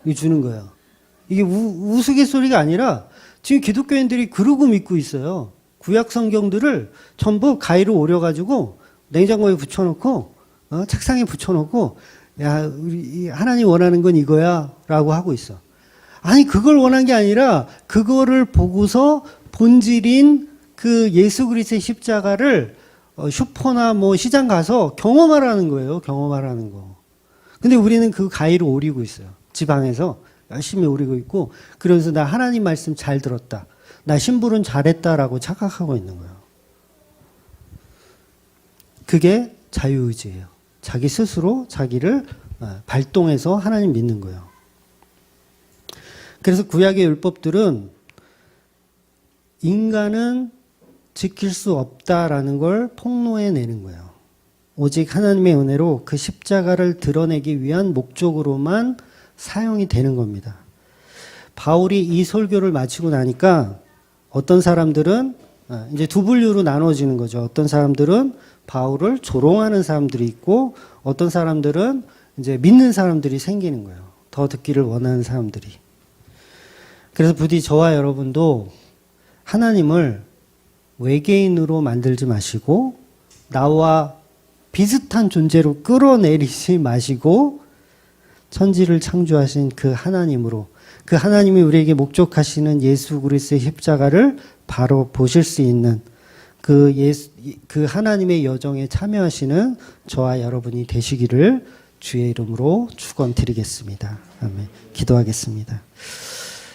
이거 주는 거예요. 이게 우스갯소리가 아니라 지금 기독교인들이 그러고 믿고 있어요. 구약 성경들을 전부 가위로 오려가지고 냉장고에 붙여놓고 책상에 붙여놓고 야 우리 하나님 원하는 건 이거야라고 하고 있어. 아니 그걸 원한 게 아니라 그거를 보고서 본질인 그 예수 그리스도의 십자가를 슈퍼나 뭐 시장 가서 경험하라는 거예요. 경험하라는 거. 근데 우리는 그 가위를 오리고 있어요. 지방에서 열심히 오리고 있고 그러면서 나 하나님 말씀 잘 들었다. 나 심부름 잘했다라고 착각하고 있는 거예요. 그게 자유의지예요. 자기 스스로 자기를 발동해서 하나님 믿는 거예요. 그래서 구약의 율법들은 인간은 지킬 수 없다라는 걸 폭로해 내는 거예요. 오직 하나님의 은혜로 그 십자가를 드러내기 위한 목적으로만 사용이 되는 겁니다. 바울이 이 설교를 마치고 나니까 어떤 사람들은 이제 두 분류로 나눠지는 거죠. 어떤 사람들은 바울을 조롱하는 사람들이 있고 어떤 사람들은 이제 믿는 사람들이 생기는 거예요. 더 듣기를 원하는 사람들이. 그래서 부디 저와 여러분도 하나님을 외계인으로 만들지 마시고 나와 비슷한 존재로 끌어내리지 마시고 천지를 창조하신 그 하나님으로 그 하나님이 우리에게 목적하시는 예수 그리스도의 십자가를 바로 보실 수 있는 그 하나님의 여정에 참여하시는 저와 여러분이 되시기를 주의 이름으로 축원드리겠습니다. 아멘. 기도하겠습니다.